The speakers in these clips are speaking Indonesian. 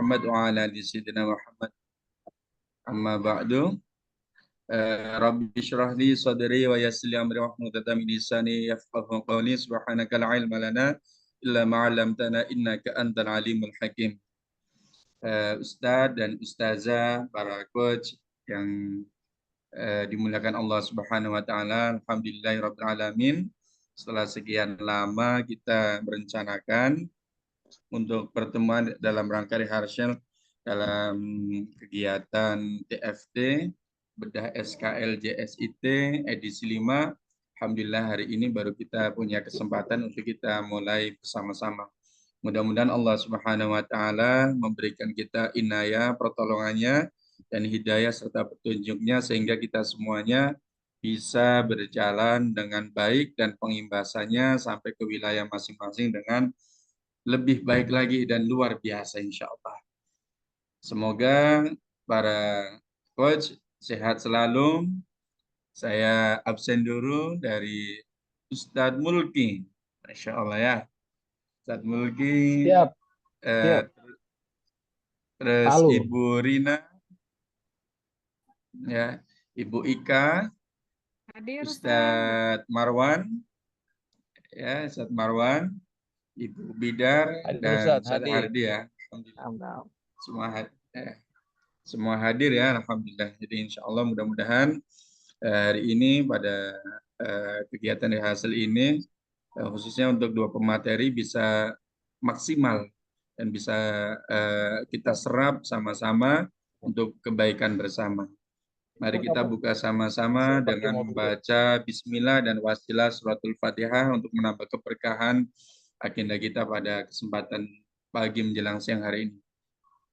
Muhammad wa ala ali sayyidina Muhammad. Amma ba'du. Rabbi shrah li sadri wa yassir li amri wahlul 'uqdatam min lisani yafqahu qawli. Subhanaka la ilma lana illa ma 'allamtana innaka antal alimul hakim. Ustadz dan ustazah, para coach yang dimuliakan Allah Subhanahu wa taala. Alhamdulillahirabbil alamin. Setelah sekian lama kita merencanakan untuk pertemuan dalam rangka rehearsal dalam kegiatan TFT Bedah SKL JSIT edisi 5. Alhamdulillah hari ini baru kita punya kesempatan untuk kita mulai bersama-sama. Mudah-mudahan Allah Subhanahu wa taala memberikan kita inayah, pertolongannya dan hidayah serta petunjuknya sehingga kita semuanya bisa berjalan dengan baik dan pengimbasannya sampai ke wilayah masing-masing dengan lebih baik lagi dan luar biasa insya Allah. Semoga para coach sehat selalu. Saya absen dulu dari Ustadz Mulki. Masya Allah ya. Ustadz Mulki. Siap, siap. Terus Halo. Ibu Rina. Ya, Ibu Ika. Hadir, Ustadz Marwan. Ya, Ustadz Marwan. Ibu Bidar Hadir, dan Ustadz, Ustadz hadir. Hardi ya. Alhamdulillah. Semua hadir ya, alhamdulillah. Jadi insya Allah mudah-mudahan hari ini pada kegiatan rehearsal ini khususnya untuk dua pemateri bisa maksimal dan bisa kita serap sama-sama untuk kebaikan bersama. Mari kita buka sama-sama dengan membaca Bismillah dan wasilah suratul Fatihah untuk menambah keberkahan agenda kita pada kesempatan pagi menjelang siang hari ini.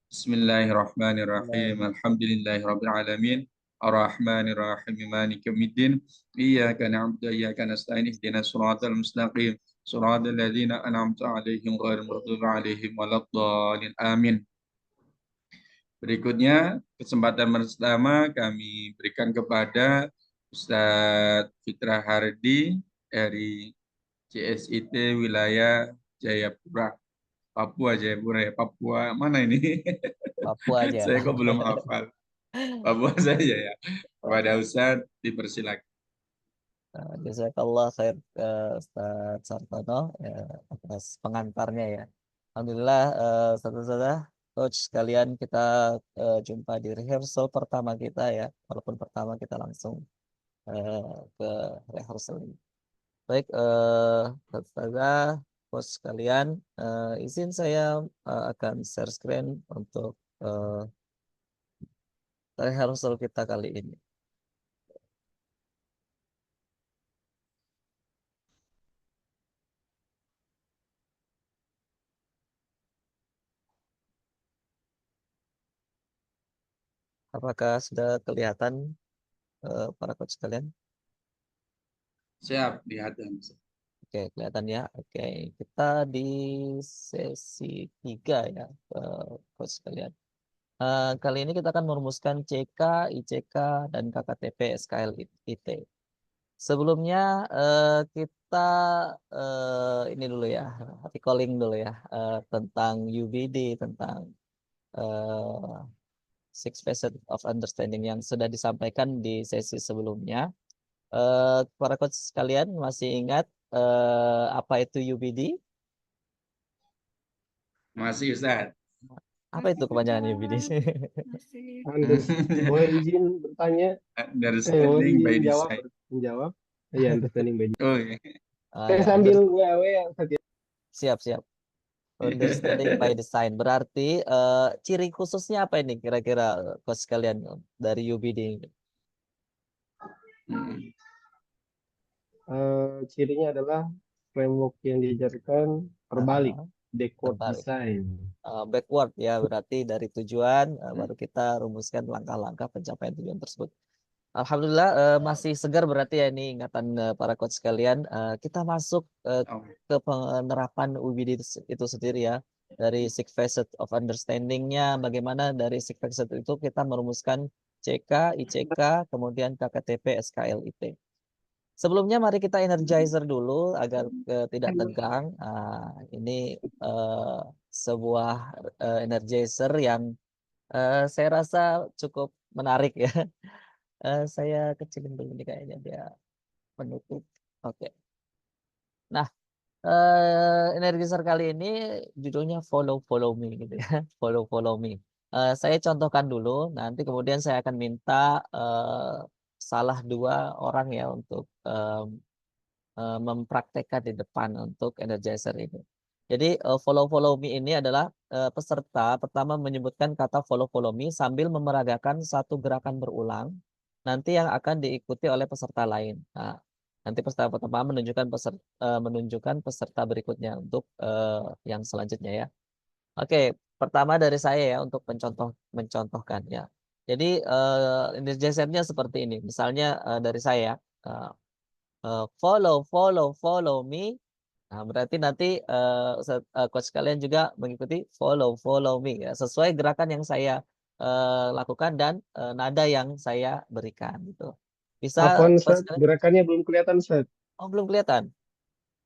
Bismillahirrahmanirrahim. Alhamdulillahirabbil alamin. Ar-Rahmanirrahim. Maliki yaumiddin. Iyyaka na'budu wa iyyaka nasta'in. Ihdinas siratal mustaqim. Siratal ladzina an'amta 'alaihim ghairil maghdubi 'alaihim waladdallin. Amin. Berikutnya kesempatan pertama kami berikan kepada Ustadz Fitra Hardi dari JSIT wilayah Jayapura. Papua Jayapura ya, Papua mana ini? Papua aja. Saya kok belum hafal. Papua saja ya. Kepada Ustadz dipersilakan. Jazakallah khair Ustaz Sartono atas pengantarnya ya. Alhamdulillah saudara-saudara coach sekalian, kita jumpa di rehearsal pertama kita ya. Walaupun pertama kita langsung ke rehearsal ini. Baik saudara coach sekalian, izin saya akan share screen untuk rehearsal kita kali ini. Apakah sudah kelihatan para coach sekalian? Siap, lihat. Oke, kelihatan ya. Oke, kita di sesi 3 ya, coach sekalian. Kali ini kita akan merumuskan CK, ICK, dan KKTP SKL IT. Sebelumnya kita ini dulu ya, recalling dulu ya tentang UBD, tentang Six Facets of Understanding yang sudah disampaikan di sesi sebelumnya. Para coach sekalian masih ingat apa itu UBD? Masih Ustaz. Apa itu kepanjangan UBD? Boleh izin bertanya? Understanding by design. Menjawab. Iya, understanding by design. Oh iya. Saya sambil WAW Siap. Understanding by design. Berarti ciri khususnya apa ini kira-kira coach sekalian dari UBD? Cirinya adalah framework yang diajarkan terbalik, backward design. Backward ya, berarti dari tujuan baru kita rumuskan langkah-langkah pencapaian tujuan tersebut. Alhamdulillah masih segar berarti ya ini ingatan para coach sekalian. Kita masuk ke penerapan UBD itu sendiri ya. Dari Six Facets of Understanding-nya, bagaimana dari Six Facets itu kita merumuskan CK, ICK, kemudian KKTP, SKL, IT. Sebelumnya mari kita energizer dulu agar tidak tegang. Ini sebuah energizer yang saya rasa cukup menarik ya. Saya kecilin dulu nih kayaknya dia menutup. Oke. Nah, energizer kali ini judulnya Follow Follow Me gitu ya. Follow Follow Me. Saya contohkan dulu, nanti kemudian saya akan minta salah 2 orang ya untuk mempraktekkan di depan untuk energizer ini. Jadi follow follow me ini adalah peserta pertama menyebutkan kata follow follow me sambil memeragakan satu gerakan berulang nanti yang akan diikuti oleh peserta lain. Nah, nanti peserta pertama menunjukkan peserta berikutnya untuk yang selanjutnya ya. Oke, pertama dari saya ya untuk mencontohkan ya. Jadi energizer-nya seperti ini. Misalnya dari saya eh, follow follow follow me. Nah, berarti nanti coach kalian juga mengikuti follow follow me ya, sesuai gerakan yang saya lakukan dan nada yang saya berikan gitu. Bisa Afwan, coach Ustaz, kalian? gerakannya belum kelihatan, Ustaz. Oh, belum kelihatan.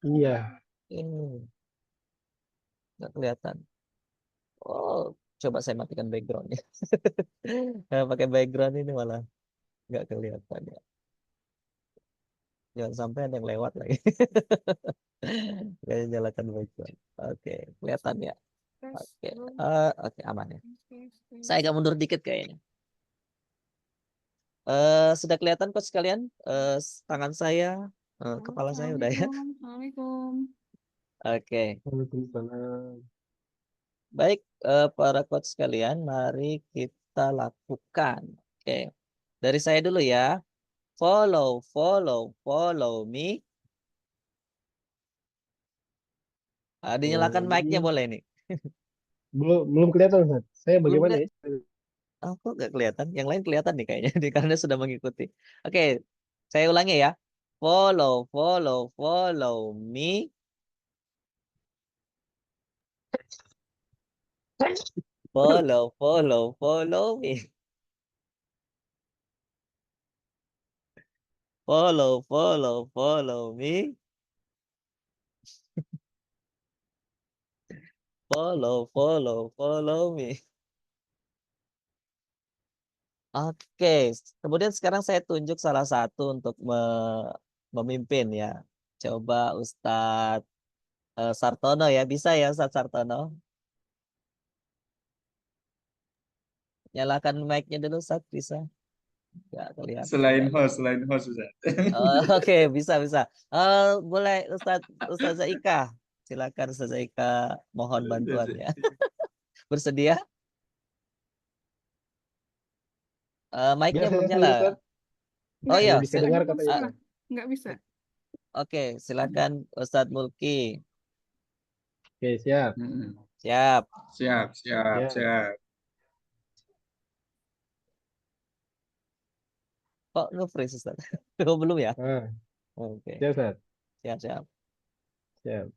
Iya. Ini nggak kelihatan. Oh, coba saya matikan backgroundnya. Pakai background ini malah nggak kelihatan ya. Jangan sampai ada yang lewat lagi. Kayaknya nyalakan background. Oke, kelihatan ya. Oke, oke aman ya. Saya agak mundur dikit kayaknya. Sudah kelihatan coach sekalian? Tangan saya, kepala saya udah ya. Assalamualaikum. Oke, Waalaikumsalam. baik para coach sekalian, mari kita lakukan. Oke, dari saya dulu ya. Follow, follow, follow me. Dinyalakan mic-nya boleh nih. Belum kelihatan, Ustaz. Saya Belum bagaimana ya? kelihatan. Oh, kok nggak kelihatan? Yang lain kelihatan nih kayaknya, karena sudah mengikuti. Oke, saya ulangi ya. Follow, follow, follow me. Follow, follow, follow me. Follow, follow, follow me. Follow, follow, follow me. Oke, kemudian sekarang saya tunjuk salah satu untuk memimpin ya. Coba Ustadz Sartono ya, bisa ya Ustadz Sartono? Nyalakan mic-nya dulu Ustadz, bisa? Nggak kelihatan. Selain host Ustaz. Oke, bisa bisa. Boleh Ustazah Ika, silakan Ustazah Ika, mohon bantuannya. Bersedia? Mic-nya Biasa belum saja, nyala. Ustaz. Oh iya, Tidak bisa dengar katanya. uh, Nggak bisa. oke, silakan Ustadz Mulki. Oke, siap. Siap. Siap, siap, Ya. siap. Kok nge-freeze Ustaz? Oh, belum ya? Ah, Oke, siap, Ustaz. siap siap. Siap.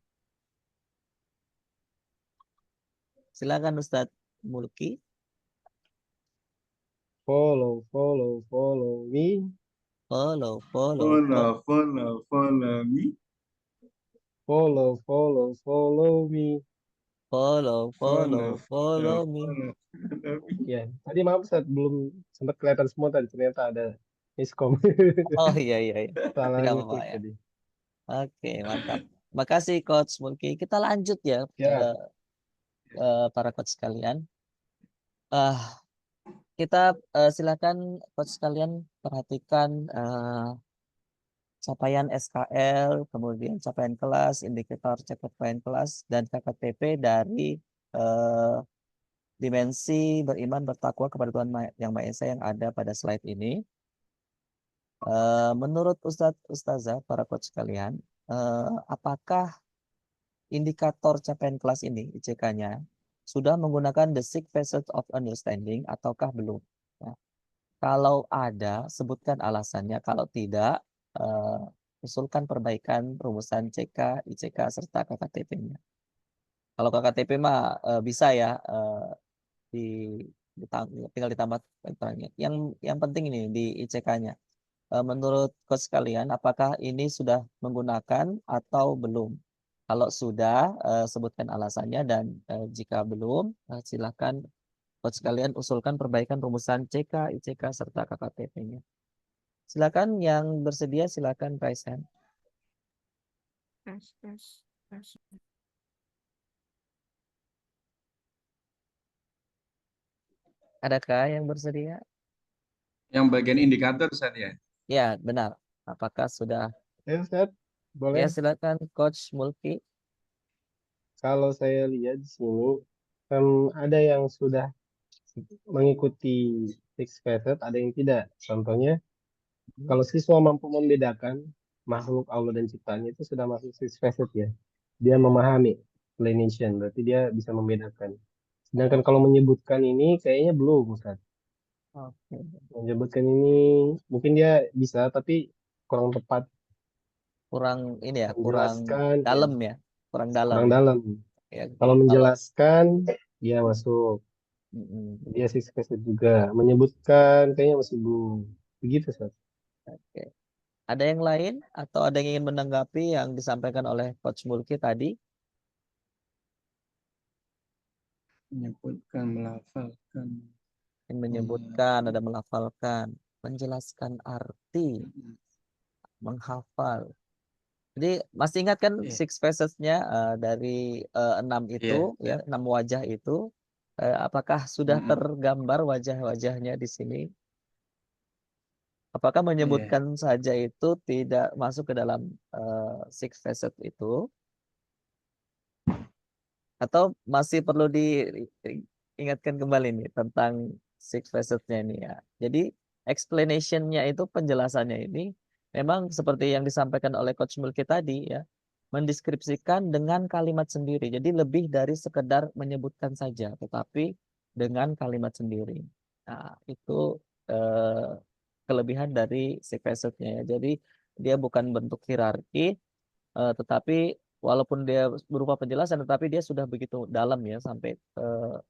Silakan Ustadz Mulki. Follow, follow, follow me. Follow, follow, follow, Follow me. Follow, follow, follow me. follow, follow, follow me. Ya, tadi maaf Ustaz, belum sempat kelihatan semua tadi. Ternyata ada miskom. Oh iya iya iya. Salah Tidak apa-apa ngeklik ya. tadi. Oke, mantap. Makasih Coach Mulki. Kita lanjut ya Siap. para coach sekalian. Eh kita silakan coach sekalian perhatikan capaian SKL, kemudian capaian kelas, indikator capaian kelas, dan KKTP dari eh, dimensi beriman bertakwa kepada Tuhan Yang Maha Esa yang ada pada slide ini. Menurut Ustazah, para coach sekalian, apakah indikator capaian kelas ini, ICK-nya, sudah menggunakan the six phases of understanding ataukah belum? Ya. Kalau ada, sebutkan alasannya. Kalau tidak, usulkan perbaikan rumusan CK, ICK, serta KKTP-nya. Kalau KKTP mah bisa ya, di, tinggal ditambah keterangannya. Yang penting ini di ICK-nya. Menurut coach sekalian, apakah ini sudah menggunakan atau belum? Kalau sudah, sebutkan alasannya dan jika belum, silakan coach sekalian usulkan perbaikan rumusan CK, ICK, serta KKTP-nya. Silakan yang bersedia, silakan raise hand. Adakah yang bersedia? Yang bagian indikator saya. Ya, benar. Apakah sudah? Ya, Ustaz, Ya, boleh. silakan Coach Mulki. Kalau saya lihat di sini, ada yang sudah mengikuti six facet, ada yang tidak. Contohnya, kalau siswa mampu membedakan makhluk Allah dan ciptaannya itu sudah masuk six facet ya. Dia memahami explanation, berarti dia bisa membedakan. Sedangkan kalau menyebutkan ini kayaknya belum, Ustaz. Oke. Menyebutkan ini mungkin dia bisa, tapi kurang tepat Kurang ini ya, kurang menjelaskan, ya, dalam ya, kurang dalam kurang ya. dalam. Ya, Kalau kalau menjelaskan, dia masuk. mm, Dia six facet juga. Menyebutkan kayaknya masih belum. Begitu, Ustaz. oke. Ada yang lain atau ada yang ingin menanggapi yang disampaikan oleh Coach Mulki tadi? Menyebutkan, melafalkan. Yang menyebutkan, ada melafalkan, menjelaskan arti, menghafal. Jadi masih ingat kan Iya. six facets-nya dari 6 itu Iya. ya, 6 wajah itu. Apakah sudah Mm-mm. tergambar wajah-wajahnya di sini? Apakah Iya. menyebutkan saja itu tidak masuk ke dalam six facet itu? Atau masih perlu diingatkan kembali nih tentang six facet-nya ini ya. Jadi explanation-nya itu, penjelasannya ini memang seperti yang disampaikan oleh Coach Mulki tadi ya, mendeskripsikan dengan kalimat sendiri. Jadi lebih dari sekedar menyebutkan saja, tetapi dengan kalimat sendiri. Nah, itu kelebihan dari six facet-nya ya. Jadi dia bukan bentuk hierarki, tetapi walaupun dia berupa penjelasan, tetapi dia sudah begitu dalam ya, sampai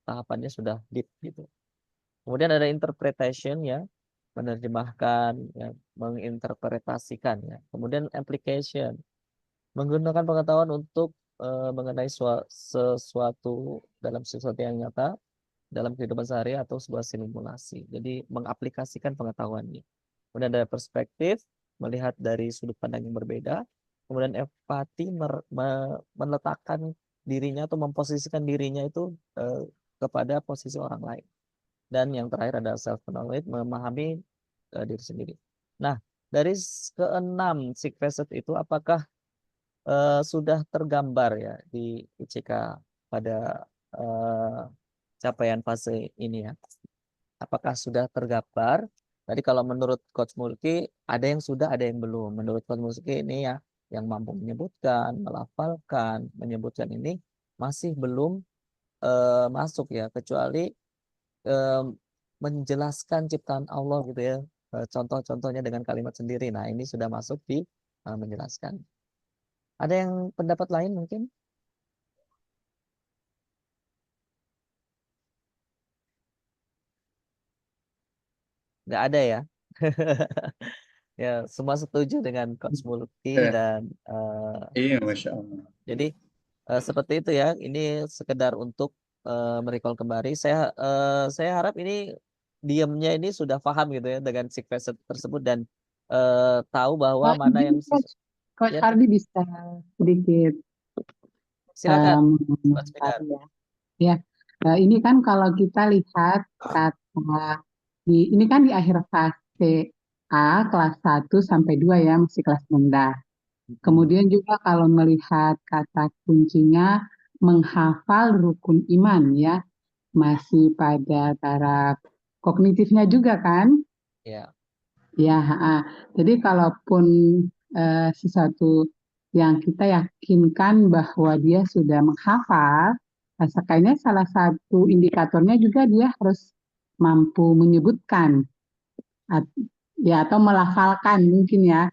tahapannya sudah deep gitu. Kemudian ada interpretation ya, menerjemahkan, ya, menginterpretasikan ya. Kemudian application, menggunakan pengetahuan untuk mengenai sesuatu dalam sesuatu yang nyata dalam kehidupan sehari atau sebuah simulasi. Jadi mengaplikasikan pengetahuannya. Kemudian ada perspektif, melihat dari sudut pandang yang berbeda. Kemudian empati, meletakkan dirinya atau memposisikan dirinya itu kepada posisi orang lain. Dan yang terakhir ada self knowledge, memahami diri sendiri. Nah, dari keenam six facet itu, apakah sudah tergambar ya di ICK pada capaian fase ini ya? Apakah sudah tergambar? Tadi kalau menurut Coach Mulki ada yang sudah, ada yang belum. Menurut Coach Mulki ini ya, yang mampu menyebutkan, melafalkan, menyebutkan ini masih belum masuk ya, kecuali eh, menjelaskan ciptaan Allah gitu ya. Contoh-contohnya dengan kalimat sendiri. Nah, ini sudah masuk di menjelaskan. Ada yang pendapat lain mungkin? Nggak ada ya? Ya, semua setuju dengan Coach Mulki Eh, dan Iya, Masya Allah. jadi seperti itu ya. Ini sekedar untuk merecall kembali. Saya harap ini diamnya ini sudah paham gitu ya dengan six facet tersebut, dan tahu bahwa mana yang Izin, Coach ya, Hardy bisa sedikit silakan Coach Pinar. komentari ya. Ya, ini kan kalau kita lihat kata ini kan di akhir fase A kelas 1 sampai 2 ya, masih kelas rendah. Kemudian juga kalau melihat kata kuncinya menghafal rukun iman ya, masih pada taraf kognitifnya juga kan? Ya, Ya, jadi kalaupun sesuatu yang kita yakinkan bahwa dia sudah menghafal, kayaknya salah satu indikatornya juga dia harus mampu menyebutkan, at- ya, atau melafalkan mungkin ya.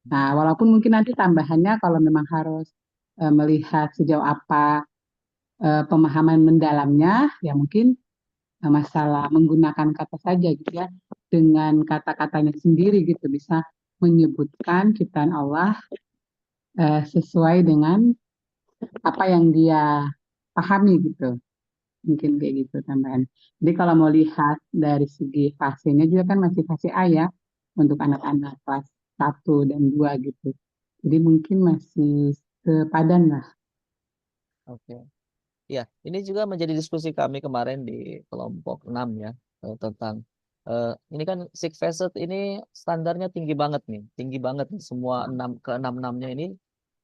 Nah, walaupun mungkin nanti tambahannya kalau memang harus melihat sejauh apa pemahaman mendalamnya, ya mungkin masalah menggunakan kata saja gitu ya, dengan kata-katanya sendiri gitu bisa menyebutkan ciptaan Allah sesuai dengan apa yang dia pahami gitu. Mungkin kayak gitu tambahan. Jadi kalau mau lihat dari segi fasenya juga kan masih fase A ya untuk anak-anak kelas 1 dan 2 gitu. Jadi mungkin masih sepadan lah. Oke. Ya, ini juga menjadi diskusi kami kemarin di kelompok 6 ya, tentang ini kan six facet ini standarnya tinggi banget nih, tinggi banget nih semua keenam-enamnya ini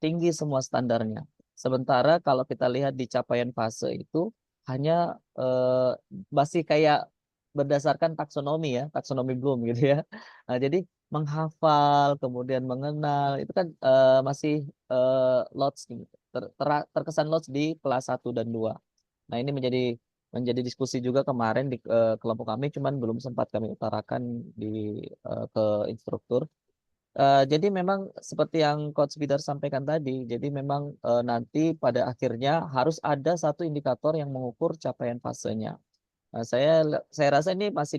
tinggi semua standarnya. Sementara kalau kita lihat di capaian fase itu hanya eh, masih kayak berdasarkan taksonomi ya, taksonomi Bloom gitu ya. Nah, jadi menghafal kemudian mengenal itu kan masih lots gitu, terkesan lots di kelas 1 dan 2. Nah, ini menjadi diskusi juga kemarin di kelompok kami, cuman belum sempat kami utarakan ke instruktur. Jadi memang seperti yang Coach Bidar sampaikan tadi, jadi memang nanti pada akhirnya harus ada satu indikator yang mengukur capaian fasenya. Nah, saya rasa ini masih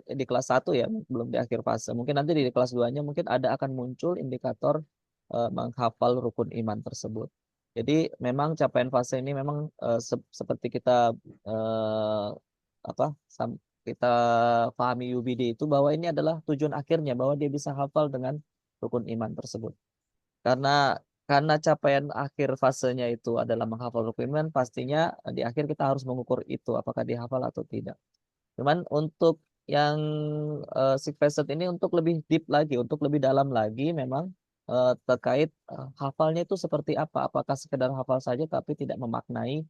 di kelas 1 ya, belum di akhir fase. Mungkin nanti di kelas 2-nya mungkin akan muncul indikator menghafal rukun iman tersebut. Jadi memang capaian fase ini memang seperti kita eh, apa kita pahami UBD itu bahwa ini adalah tujuan akhirnya bahwa dia bisa hafal dengan rukun iman tersebut. Karena capaian akhir fasenya itu adalah menghafal rukun iman, pastinya di akhir kita harus mengukur itu apakah dihafal atau tidak. Cuman untuk yang six facet ini untuk lebih deep lagi, untuk lebih dalam lagi memang terkait hafalnya itu seperti apa? Apakah sekedar hafal saja tapi tidak memaknai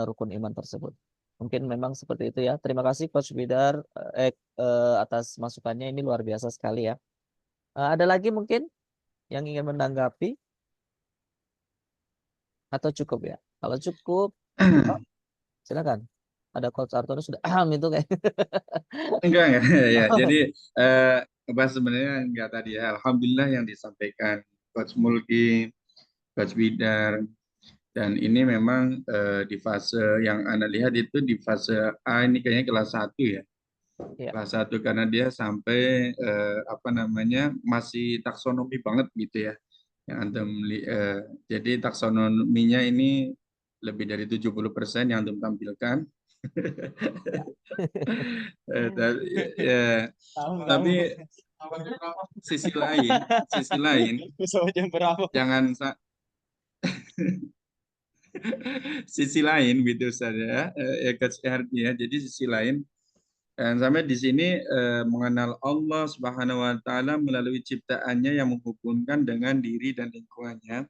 rukun iman tersebut? Mungkin memang seperti itu ya. Terima kasih Coach Bidar atas masukannya, ini luar biasa sekali ya. Ada lagi mungkin yang ingin menanggapi atau cukup ya? Kalau cukup, oh, silakan. Ada Coach Artono sudah itu kayak. Enggak ya. Jadi bahas sebenarnya enggak tadi ya. Alhamdulillah yang disampaikan Coach Mulki, Coach Bidar, dan ini memang di fase yang Anda lihat itu di fase A ini kayaknya kelas 1 ya. Ya. Kelas 1 karena dia sampai apa namanya masih taksonomi banget gitu ya. Yang antum jadi taksonominya ini lebih dari 70% yang antum tampilkan. Ya, tapi sisi lain jangan sisi lain gitu saja ya Coach Erdi ya. Jadi sisi lain dan sampai di sini mengenal Allah Subhanahu wa taala melalui ciptaannya yang menghubungkan dengan diri dan lingkungannya.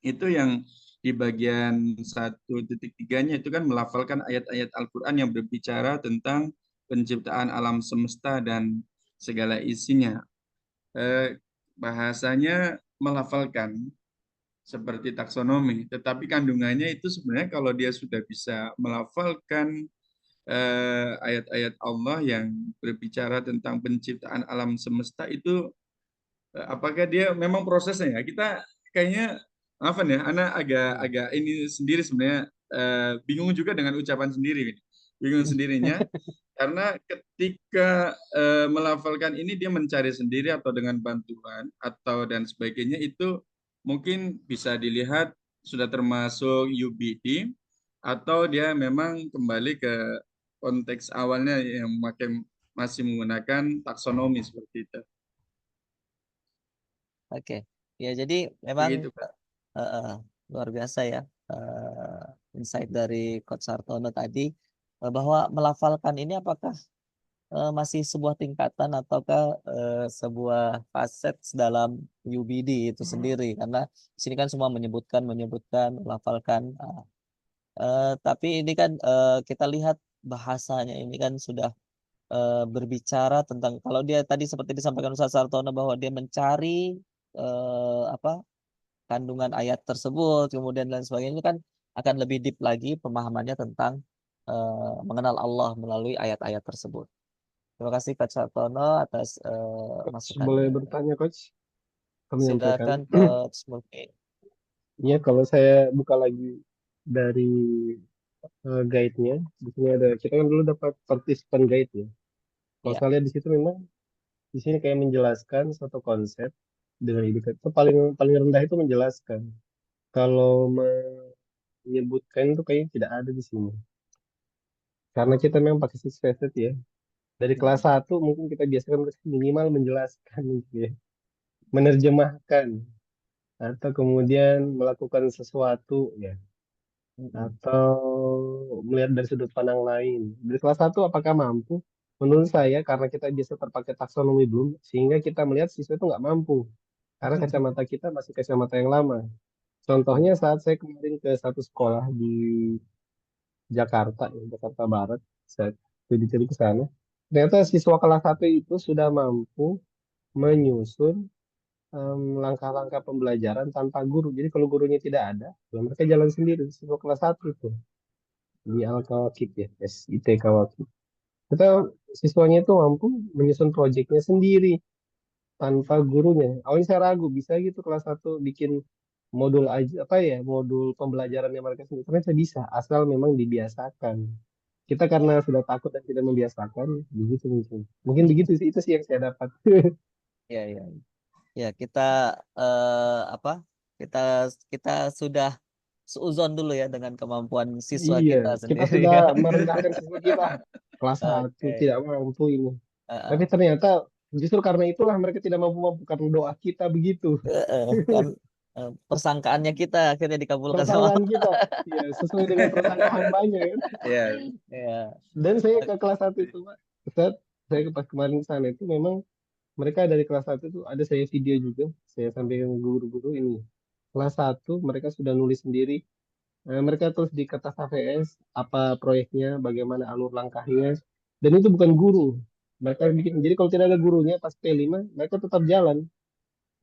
Itu yang di bagian 1.3-nya itu kan melafalkan ayat-ayat Al-Qur'an yang berbicara tentang penciptaan alam semesta dan segala isinya. Bahasanya melafalkan seperti taksonomi, tetapi kandungannya itu sebenarnya kalau dia sudah bisa melafalkan ayat-ayat Allah yang berbicara tentang penciptaan alam semesta itu apakah dia memang prosesnya ya kita kayaknya maafan ya anak agak ini sendiri sebenarnya bingung juga dengan ucapan sendiri bingung sendirinya karena ketika melafalkan ini dia mencari sendiri atau dengan bantuan atau dan sebagainya itu mungkin bisa dilihat sudah termasuk UBD atau dia memang kembali ke konteks awalnya yang masih menggunakan taksonomi seperti itu. Oke, ya jadi memang Begitu, Pak. luar biasa ya insight dari Coach Sartono tadi bahwa melafalkan ini apakah masih sebuah tingkatan ataukah sebuah facet dalam UBD itu sendiri karena di sini kan semua menyebutkan melafalkan. Tapi ini kan kita lihat bahasanya ini kan sudah berbicara tentang kalau dia tadi seperti disampaikan Ustaz Sartono bahwa dia mencari apa kandungan ayat tersebut kemudian dan sebagainya itu kan akan lebih deep lagi pemahamannya tentang mengenal Allah melalui ayat-ayat tersebut. Terima kasih Coach Sartono atas Coach, boleh masukannya. bertanya, Coach? Kami menyampaikan. Silakan Coach Mulki. Iya, kalau saya buka lagi dari guide-nya, di sini ada, kita kan dulu dapat participant guide ya. Kalau Ya, saya lihat di situ memang, di sini kayak menjelaskan suatu konsep dengan indikator paling paling rendah itu menjelaskan. Kalau menyebutkan itu kayaknya tidak ada di sini. Karena kita memang pakai six facet ya. Dari kelas 1 mungkin kita biasakan mereka minimal menjelaskan gitu ya. Menerjemahkan atau kemudian melakukan sesuatu ya, atau melihat dari sudut pandang lain. Dari kelas 1 apakah mampu? Menurut saya karena kita biasa terpakai taksonomi belum, sehingga kita melihat siswa itu nggak mampu. Karena kacamata kita masih kacamata yang lama. Contohnya saat saya kemarin ke satu sekolah di Jakarta, ya, Jakarta Barat, saya studi ke sana. Ternyata siswa kelas 1 itu sudah mampu menyusun langkah-langkah pembelajaran tanpa guru. Jadi kalau gurunya tidak ada, ya mereka jalan sendiri. Siswa kelas 1 itu di Al-Kawakib ya, SIT Kawakib. Kita siswanya itu mampu menyusun proyeknya sendiri tanpa gurunya. Awalnya saya ragu, bisa gitu kelas 1 bikin modul aja apa ya, modul pembelajarannya mereka sendiri. Ternyata bisa, asal memang dibiasakan. Kita karena sudah takut dan tidak membiasakan, begitu mungkin. Mungkin begitu sih, itu sih yang saya dapat. Ya, ya, ya kita apa? Kita kita sudah seuzon dulu ya dengan kemampuan siswa Iya, kita kita sendiri sudah ya. merendahkan siswa kita. Kelas 1 Oke. tidak mampu ini. Tapi Heeh. ternyata justru karena itulah mereka tidak mampu-mampu karena doa kita begitu. Kan persangkaannya kita akhirnya dikabulkan sama Persangkaan kita, ya sesuai dengan prasangka hambanya kan. Ya, ya. Dan saya ke kelas 1 itu, Pak. Ustaz, saya pas kemarin ke sana itu memang mereka dari kelas 1 itu ada saya video juga. Saya sampaikan ke guru-guru ini. Kelas 1 mereka sudah nulis sendiri. Mereka tulis di kertas HVS apa proyeknya, bagaimana alur langkahnya. Dan itu bukan guru. Mereka bikin. Jadi kalau tidak ada gurunya pas P5, mereka tetap jalan.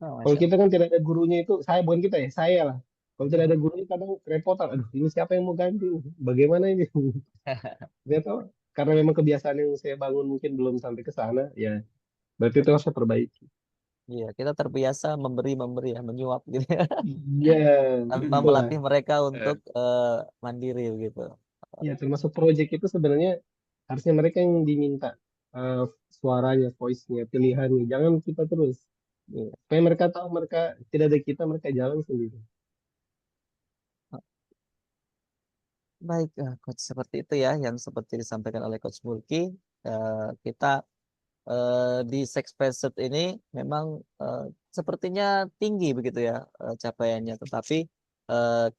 Oh, Kalau Masya kita kan tidak ada gurunya itu, saya bukan kita ya, saya lah. Kalau tidak ada gurunya kadang kerepotan. Aduh, ini siapa yang mau ganti? Bagaimana ini? Allah. Dia tahu karena memang kebiasaan yang saya bangun mungkin belum sampai ke sana, ya berarti itu harus saya perbaiki. Iya, kita terbiasa memberi ya, menyuap gitu ya, Ya, tanpa itulah. melatih mereka eh, untuk mandiri gitu. Ya, termasuk project itu sebenarnya harusnya mereka yang diminta eh, suaranya, voice-nya, pilihannya. Jangan kita terus. Iya. Supaya mereka tahu mereka tidak ada kita, mereka jalan sendiri. Baik, Coach, seperti itu ya yang seperti disampaikan oleh Coach Mulki. Kita di Sex Facet ini memang sepertinya tinggi begitu ya capaiannya, tetapi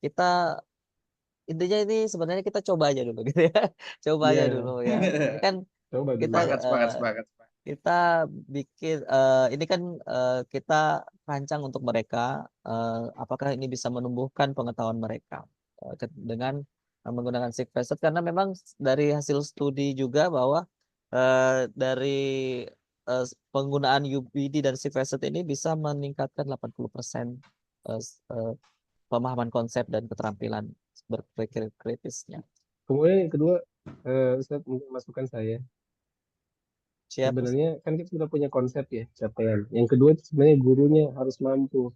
kita intinya ini sebenarnya kita coba aja dulu gitu ya, coba aja Ya, dulu ya. Ini kan coba kita dulu. sepakat, sepakat, sepakat, sepakat. kita bikin ini kan kita rancang untuk mereka, apakah ini bisa menumbuhkan pengetahuan mereka dengan menggunakan Seek Facet karena memang dari hasil studi juga bahwa dari penggunaan UBD dan Seek Facet ini bisa meningkatkan 80% pemahaman konsep dan keterampilan berpikir kritisnya. Kemudian yang kedua, Ustaz, mungkin masukan saya. Siap, Ustaz? Sebenarnya kan kita sudah punya konsep ya, capaian. Yang kedua itu sebenarnya gurunya harus mampu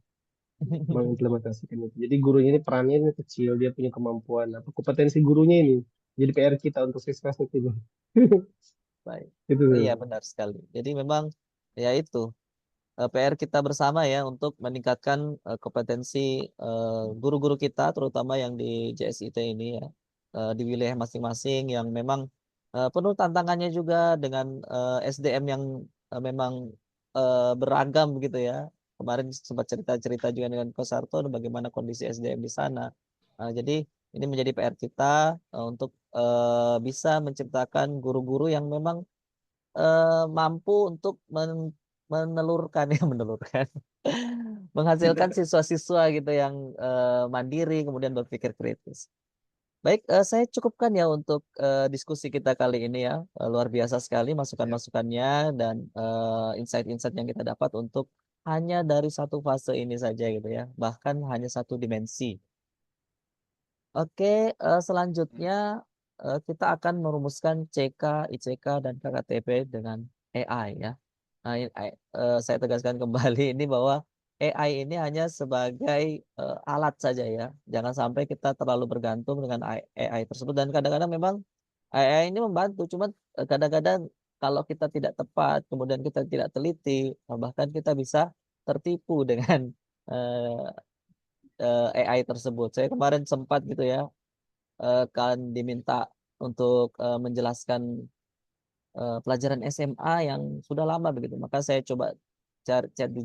mengimplementasikan itu. Jadi gurunya ini perannya ini kecil, dia punya kemampuan apa kompetensi gurunya ini. Jadi PR kita untuk siswa itu. Baik. Itu Iya, tuh. benar sekali. Jadi memang ya itu PR kita bersama ya untuk meningkatkan kompetensi guru-guru kita terutama yang di JSIT ini ya di wilayah masing-masing yang memang penuh tantangannya juga dengan SDM yang memang beragam gitu ya. Kemarin sempat cerita-cerita juga dengan Ko Sarto bagaimana kondisi SDM di sana. Jadi ini menjadi PR kita untuk bisa menciptakan guru-guru yang memang mampu untuk menelurkan ya menelurkan, menghasilkan siswa-siswa gitu yang mandiri kemudian berpikir kritis. Baik, saya cukupkan ya untuk diskusi kita kali ini ya, luar biasa sekali Siap. masukan-masukannya dan insight-insight yang kita dapat untuk hanya dari satu fase ini saja gitu ya, bahkan hanya satu dimensi. Oke, selanjutnya kita akan merumuskan CK, ICK, dan KKTP dengan AI ya. Nah, saya tegaskan kembali ini bahwa AI ini hanya sebagai alat saja ya. Jangan sampai kita terlalu bergantung dengan AI tersebut dan kadang-kadang memang AI ini membantu, cuman kadang-kadang kalau kita tidak tepat, kemudian kita tidak teliti, bahkan kita bisa tertipu dengan AI tersebut. Saya kemarin sempat gitu ya, kan diminta untuk menjelaskan pelajaran SMA yang sudah lama begitu. Maka saya coba cari chat di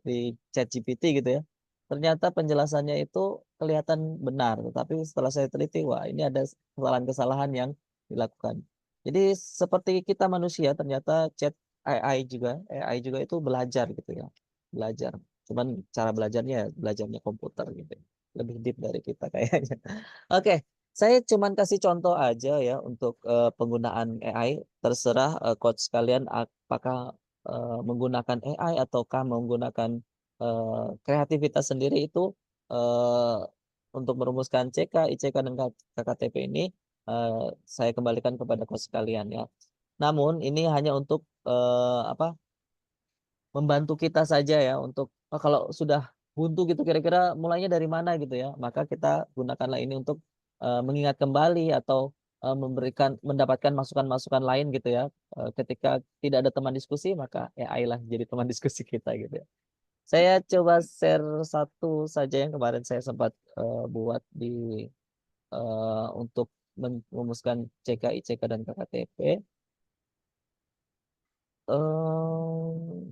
di chat GPT gitu ya. Ternyata penjelasannya itu kelihatan benar, tetapi setelah saya teliti, wah ini ada kesalahan-kesalahan yang dilakukan. Jadi seperti kita manusia, ternyata chat AI juga itu belajar gitu ya, belajar. Cuman cara belajarnya ya belajarnya komputer gitu, ya. Lebih deep dari kita kayaknya. Oke, saya cuman kasih contoh aja ya untuk penggunaan AI. Terserah coach kalian apakah menggunakan AI ataukah menggunakan kreativitas sendiri itu eh, untuk merumuskan CK, ICK dan KKTP ini saya kembalikan kepada coach kalian ya. Namun ini hanya untuk membantu kita saja ya untuk kalau sudah buntu gitu kira-kira mulainya dari mana gitu ya, maka kita gunakanlah ini untuk mengingat kembali atau mendapatkan masukan-masukan lain gitu ya. Ketika tidak ada teman diskusi maka AI lah jadi teman diskusi kita gitu ya. Saya coba share satu saja yang kemarin saya sempat buat di untuk merumuskan CK, ICK dan KKTP.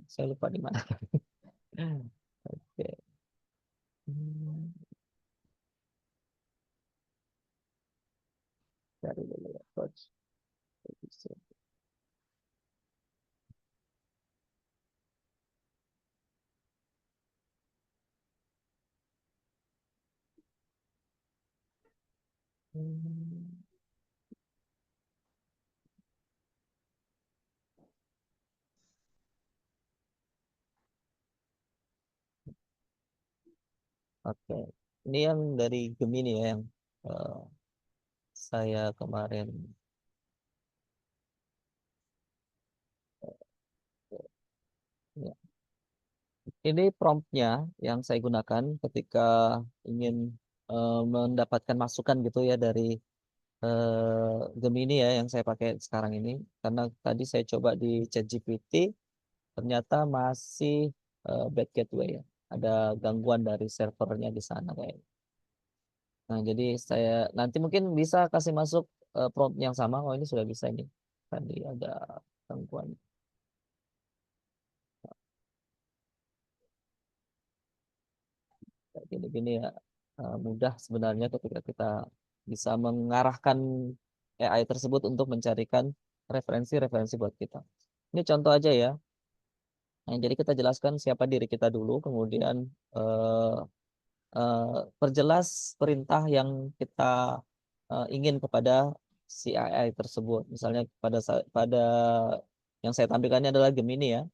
Saya lupa di mana. Oke. Hmm, Cari dulu ya, coach. Hmm, Oke, ini yang dari Gemini ya yang eh, saya kemarin. Ya. Ini promptnya yang saya gunakan ketika ingin mendapatkan masukan gitu ya dari Gemini ya yang saya pakai sekarang ini. Karena tadi saya coba di ChatGPT, ternyata masih bad gateway ya. Ada gangguan dari servernya di sana kayak. Nah, jadi saya nanti mungkin bisa kasih masuk prompt yang sama. Oh, ini sudah bisa ini. Tadi ada gangguan. Kayak gini-gini ya. Mudah sebenarnya ketika kita bisa mengarahkan AI tersebut untuk mencarikan referensi-referensi buat kita. Ini contoh aja ya. Nah, jadi kita jelaskan siapa diri kita dulu, kemudian eh, perjelas perintah yang kita ingin kepada si AI tersebut. Misalnya pada yang saya tampilkannya adalah Gemini ya.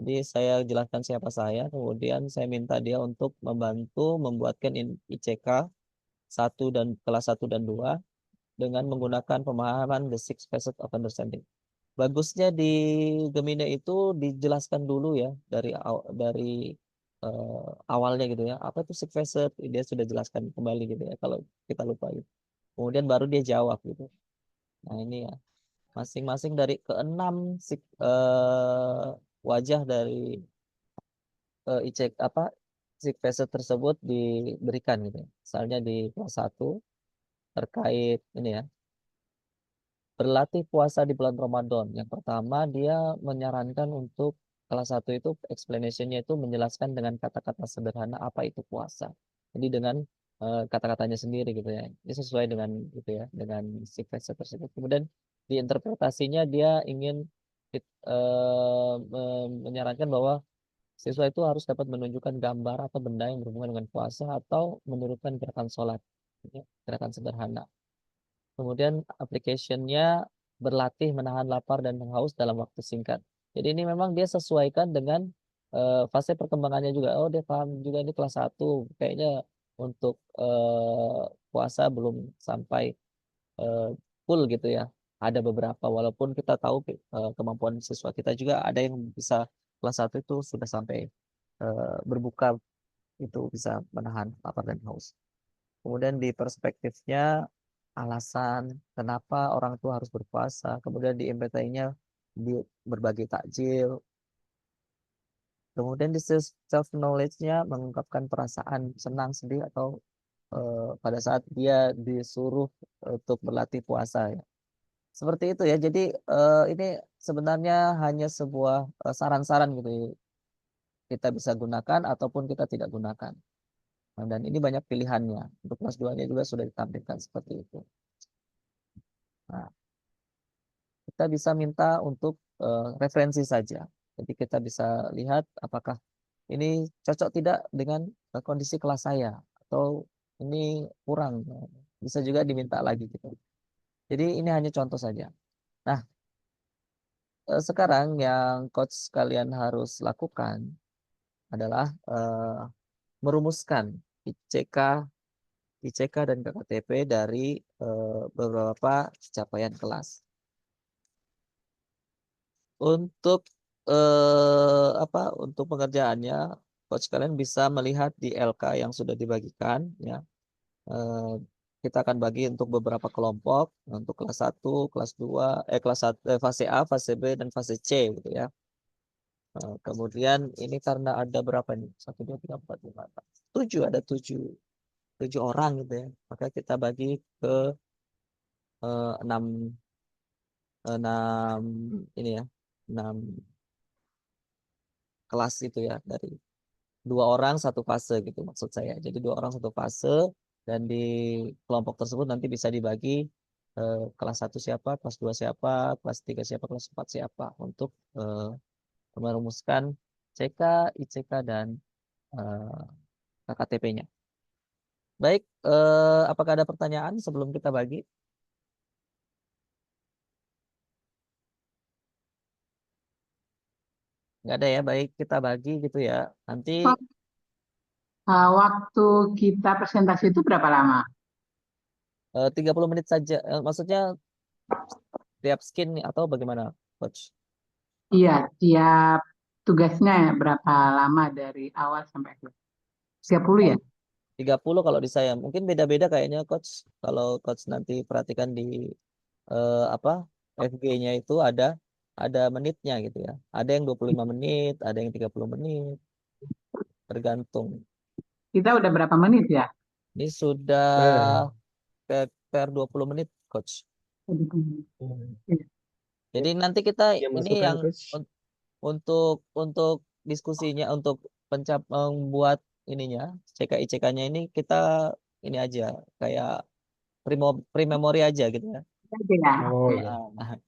Jadi saya jelaskan siapa saya, kemudian saya minta dia untuk membantu membuatkan ICK 1 dan kelas 1 dan 2 dengan menggunakan pemahaman the six facets of understanding. Bagusnya di Gemini itu dijelaskan dulu ya dari awalnya gitu ya. Apa itu six facet? Dia sudah jelaskan kembali gitu ya kalau kita lupa gitu. Kemudian baru dia jawab gitu. Nah, ini ya. Masing-masing dari keenam wajah dari six facet tersebut diberikan gitu ya. Misalnya di kelas 1 terkait ini ya. Berlatih puasa di bulan Ramadan. Yang pertama dia menyarankan untuk kelas 1 itu explanation-nya itu menjelaskan dengan kata-kata sederhana apa itu puasa. Jadi dengan kata-katanya sendiri gitu ya. Ini sesuai dengan gitu ya, dengan sifat tersebut. Kemudian di interpretasinya dia ingin menyarankan bahwa siswa itu harus dapat menunjukkan gambar atau benda yang berhubungan dengan puasa atau menurutkan gerakan sholat, ya, gerakan sederhana. Kemudian application-nya berlatih menahan lapar dan haus dalam waktu singkat. Jadi ini memang dia sesuaikan dengan fase perkembangannya juga. Oh, dia paham juga ini kelas 1. Kayaknya untuk puasa belum sampai eh, full gitu ya. Ada beberapa walaupun kita tahu kemampuan siswa kita juga ada yang bisa kelas 1 itu sudah sampai berbuka itu bisa menahan lapar dan haus. Kemudian di perspektifnya alasan kenapa orang tua harus berpuasa, kemudian di MBTI-nya di berbagi takjil, Kemudian di self knowledge-nya mengungkapkan perasaan senang, sedih atau pada saat dia disuruh untuk berlatih puasa ya. Seperti itu ya. Jadi ini sebenarnya hanya sebuah saran-saran gitu ya. Kita bisa gunakan ataupun kita tidak gunakan. Nah, dan ini banyak pilihannya. Untuk kelas 2-nya juga sudah ditampilkan seperti itu. Nah, kita bisa minta untuk referensi saja. Jadi kita bisa lihat apakah ini cocok tidak dengan kondisi kelas saya atau ini kurang. Bisa juga diminta lagi gitu. Jadi ini hanya contoh saja. Nah, sekarang yang coach kalian harus lakukan adalah merumuskan ICK dan KKTP dari beberapa capaian kelas. Untuk untuk pengerjaannya, coach kalian bisa melihat di LK yang sudah dibagikan ya. Eh, kita akan bagi untuk beberapa kelompok untuk kelas 1, kelas 2, fase A, fase B dan fase C gitu ya. Kemudian ini karena ada berapa nih? 1 2 3 4 5 6 7, ada 7 orang gitu ya. Maka kita bagi ke 6 ini ya. 6 kelas itu ya, dari 2 orang 1 fase gitu maksud saya. Jadi 2 orang 1 fase dan di kelompok tersebut nanti bisa dibagi kelas 1 siapa, kelas 2 siapa, kelas 3 siapa, kelas 4 siapa untuk merumuskan CK, ICK dan KKTP-nya. Baik, apakah ada pertanyaan sebelum kita bagi? Nggak ada ya, baik kita bagi gitu ya. Nanti Waktu kita presentasi itu berapa lama? 30 menit saja. Maksudnya tiap skin atau bagaimana, Coach? Iya, tiap tugasnya berapa lama dari awal sampai akhir? 30 ya? 30 kalau di saya. Mungkin beda-beda kayaknya, Coach. Kalau Coach nanti perhatikan di FG-nya itu ada menitnya gitu ya. Ada yang 25 menit, ada yang 30 menit, tergantung. Kita udah berapa menit ya? Ini sudah Nah, per 20 menit, Coach. Iya. Jadi nanti kita ya ini masukan yang coach. untuk diskusinya, untuk membuat ininya, CK-ICK-nya ini kita ini aja kayak pre-memory aja gitu ya. Aja ya. Oh ya.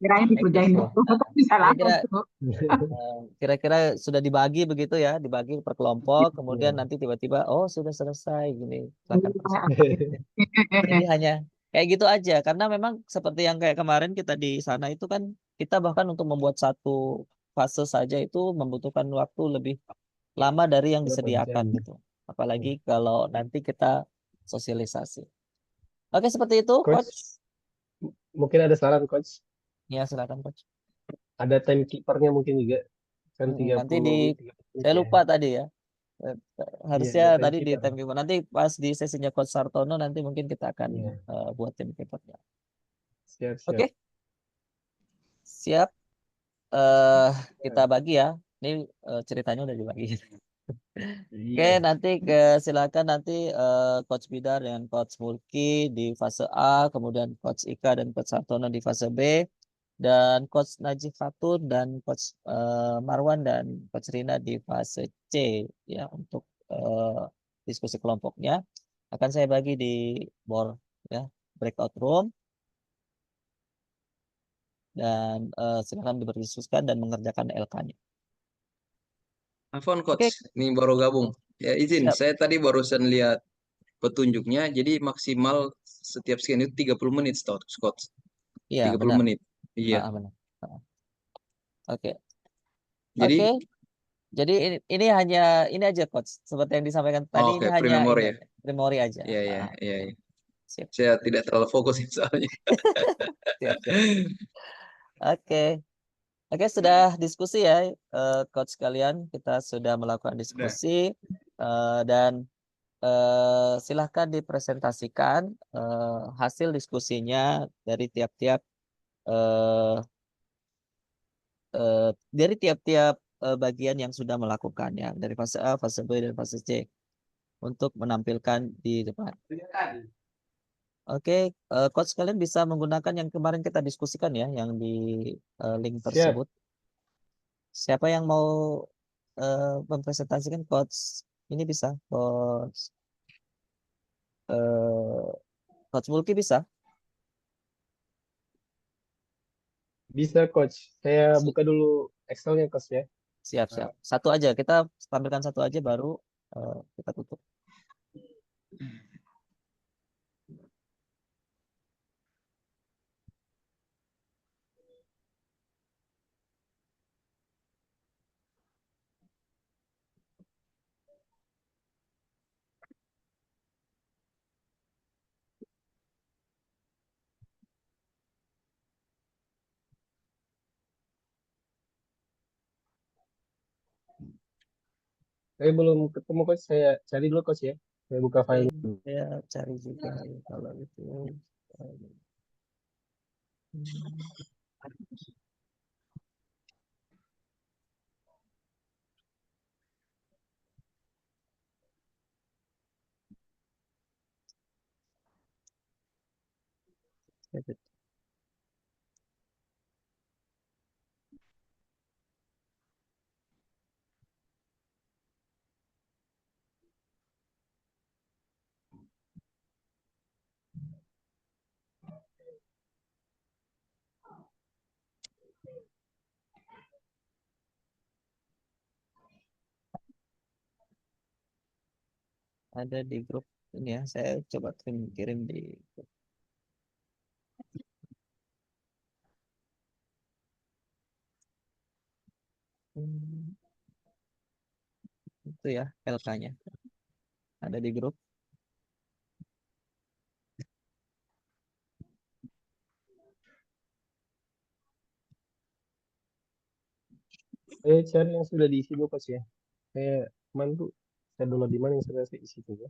Kirain dikerjain Baik, dulu, bisa lama kira-kira tuh. kira-kira sudah dibagi begitu ya, dibagi per kelompok, kemudian Ya. nanti tiba-tiba oh sudah selesai gini, silakan presentasi. Iya. Jadi hanya kayak gitu aja, karena memang seperti yang kayak kemarin kita di sana itu kan kita bahkan untuk membuat satu fase saja itu membutuhkan waktu lebih lama dari yang Berapa disediakan jam? gitu. Apalagi kalau nanti kita sosialisasi. Oke, seperti itu, Coach, Coach. mungkin ada saran coach. Ya, silakan, Coach. Ada timekeepernya mungkin juga. Kan Nanti 30 menit saya ya. lupa tadi ya. Eh, Iya, Harusnya ada tadi di timekeeper. timekeeper. Nanti pas di sesinya Coach Sartono nanti mungkin kita akan Iya, buat timekeepernya. siap-siap. Oke, siap. eh Kita Nah, bagi ya. Ini ceritanya udah dibagi. Oke, iya, nanti silakan nanti Coach Bidar dan Coach Mulki di fase A, kemudian Coach Ika dan Coach Sartono di fase B, dan Coach Najib Fatur dan Coach Marwan dan Coach Rina di fase C ya untuk diskusi kelompoknya. Akan saya bagi di board ya, breakout room, dan silakan berdiskusikan dan mengerjakan LK-nya. Afwan Oke, Coach, ini baru gabung. Ya izin, siap. saya tadi barusan lihat petunjuknya, jadi maksimal setiap scan itu 30 menit, Coach. Iya, 30 benar. menit. Iya. Benar. Oke. Jadi, Oke. Jadi ini hanya ini aja Coach. Seperti yang disampaikan tadi, oke, ini hanya ini pre-memory ya. aja, memori aja. Iya, iya, iya, iya. Siap, Saya tidak terlalu fokus ini soalnya. siap. Oke. Oke, sudah diskusi ya Coach kalian. Kita sudah melakukan Sudah. diskusi dan silahkan dipresentasikan hasil diskusinya dari tiap-tiap bagian yang sudah melakukannya dari fase A, fase B, dan fase C untuk menampilkan di depan. Oke, coach kalian bisa menggunakan yang kemarin kita diskusikan ya, yang di link Siap. tersebut. Siapa yang mau mempresentasikan coach? Ini bisa, coach Mulki bisa? Bisa, Coach. Saya buka dulu Excel-nya, Coach ya. Siap, siap. Satu aja, kita tampilkan satu aja baru kita tutup. Saya belum ketemu, Coach. Saya cari dulu, Coach ya. Saya buka file. Saya cari juga ya, kalau itu. Ada di grup ini ya, saya coba kirim di grup. Itu ya LK-nya ada di grup. Saya cari yang sudah diisi dulu, Coach ya. Saya mantu. Saya download di mana yang sudah saya isi juga.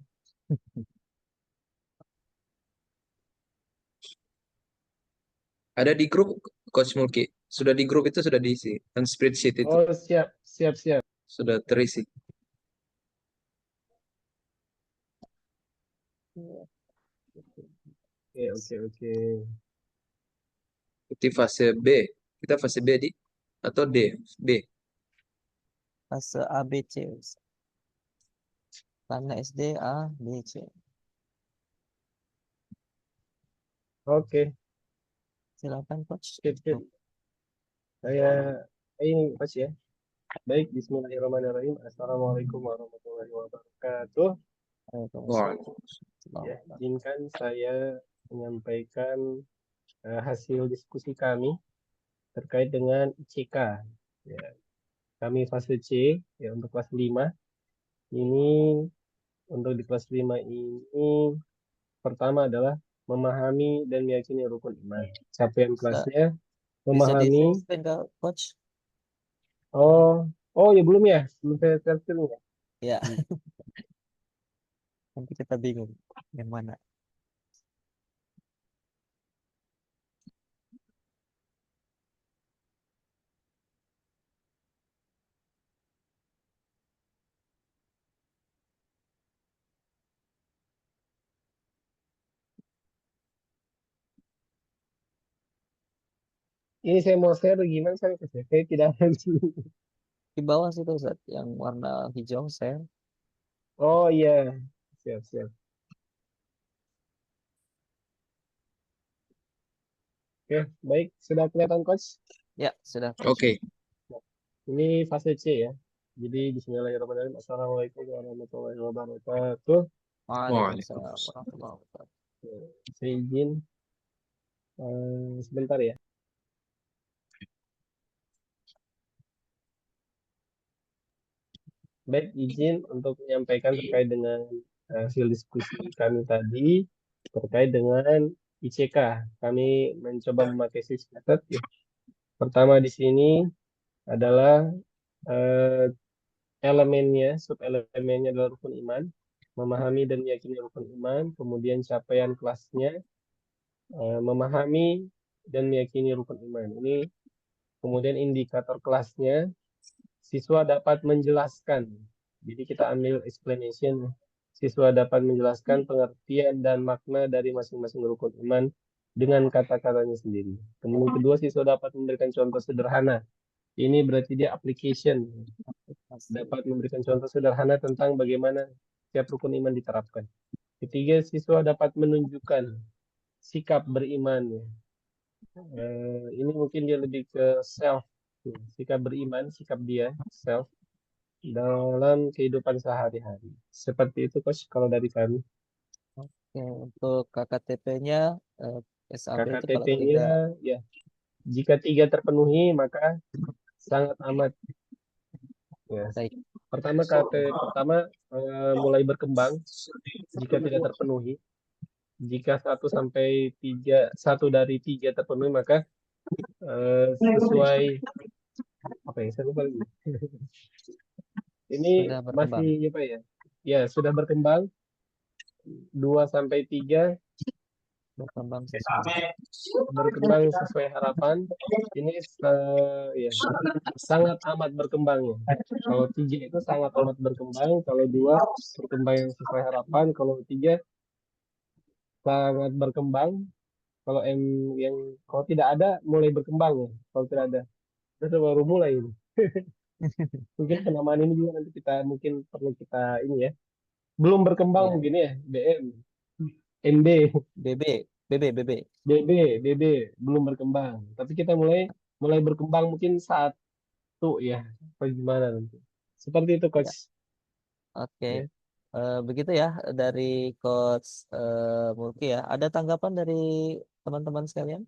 Ada di grup Coach Mulki. Sudah di grup itu sudah diisi. Dan spreadsheet itu Oh, siap, siap, siap. sudah terisi. Oke, oke, oke. Itu fase B. Kita fase B di atau D? B. Fase A, B, C. Karena SD A, B, C. Oke, Silakan coach. sip, sip. Saya ini, Coach ya. Baik, bismillahirrahmanirrahim. Assalamualaikum warahmatullahi wabarakatuh. Waalaikumsalam. Ya, izinkan saya menyampaikan hasil diskusi kami terkait dengan ICK. Ya, kami fase C ya untuk kelas 5. Ini untuk di kelas 5 ini pertama adalah memahami dan meyakini rukun iman. Capaian kelasnya Bisa di memahami. screen coach? Oh ya belum ya, belum saya share screen ya. Ya. Nanti kita bingung yang mana. Ini saya mau share gimana saya tidak ada di sini. Di bawah situ Ustaz, yang warna hijau share. Oh iya, siap, siap. Oke, baik. Sudah kelihatan, Coach? Ya, sudah. Oke. Ini fase C ya. Jadi bismillahirrahmanirrahim. Assalamualaikum warahmatullahi wabarakatuh. Waalaikumsalam warahmatullahi wabarakatuh. Saya izin sebentar ya. Baik, izin untuk menyampaikan terkait dengan hasil diskusi kami tadi terkait dengan ICK. Kami mencoba memakai six method ya. Pertama di sini adalah elemennya, sub elemennya adalah rukun iman, memahami dan meyakini rukun iman, kemudian capaian kelasnya, memahami dan meyakini rukun iman. Ini kemudian indikator kelasnya, siswa dapat menjelaskan. Jadi kita ambil explanation. Siswa dapat menjelaskan pengertian dan makna dari masing-masing rukun iman dengan kata-katanya sendiri. Kemudian kedua, siswa dapat memberikan contoh sederhana. Ini berarti dia application. Dapat memberikan contoh sederhana tentang bagaimana setiap rukun iman diterapkan. Ketiga, siswa dapat menunjukkan sikap beriman. Ini mungkin dia lebih ke self, sikap beriman, sikap dia, self, dalam kehidupan sehari-hari. Seperti itu, Coach, kalau dari kami. Oke, untuk KKTP-nya SAB itu kalau tiga. KKTP-nya, ya, jika 3 terpenuhi, maka sangat amat. Ya. Baik. Pertama, mulai berkembang jika tidak terpenuhi. Jika 1 dari 3 terpenuhi, maka sesuai apa ya, saya lupa lagi. Ini Sudah berkembang. masih apa ya? Ya, sudah berkembang 2 sampai 3 Berkembang sesuai. berkembang sesuai harapan. Ini ya, sangat amat berkembang. Kalau 3 itu sangat amat berkembang, kalau 2 berkembang sesuai harapan, kalau 3 sangat berkembang. Kalau kalau tidak ada mulai berkembang ya. Kalau tidak ada, terus baru mulai ini. Mungkin penamaan ini juga nanti mungkin perlu kita ini ya. Belum berkembang Iya. mungkin ya, BM, MB, BB BB belum berkembang. Tapi kita mulai berkembang mungkin 1 ya. Bagaimana nanti? Seperti itu, Coach. Oke. Ya. Begitu ya dari Coach Mulki ya. Ada tanggapan dari teman-teman sekalian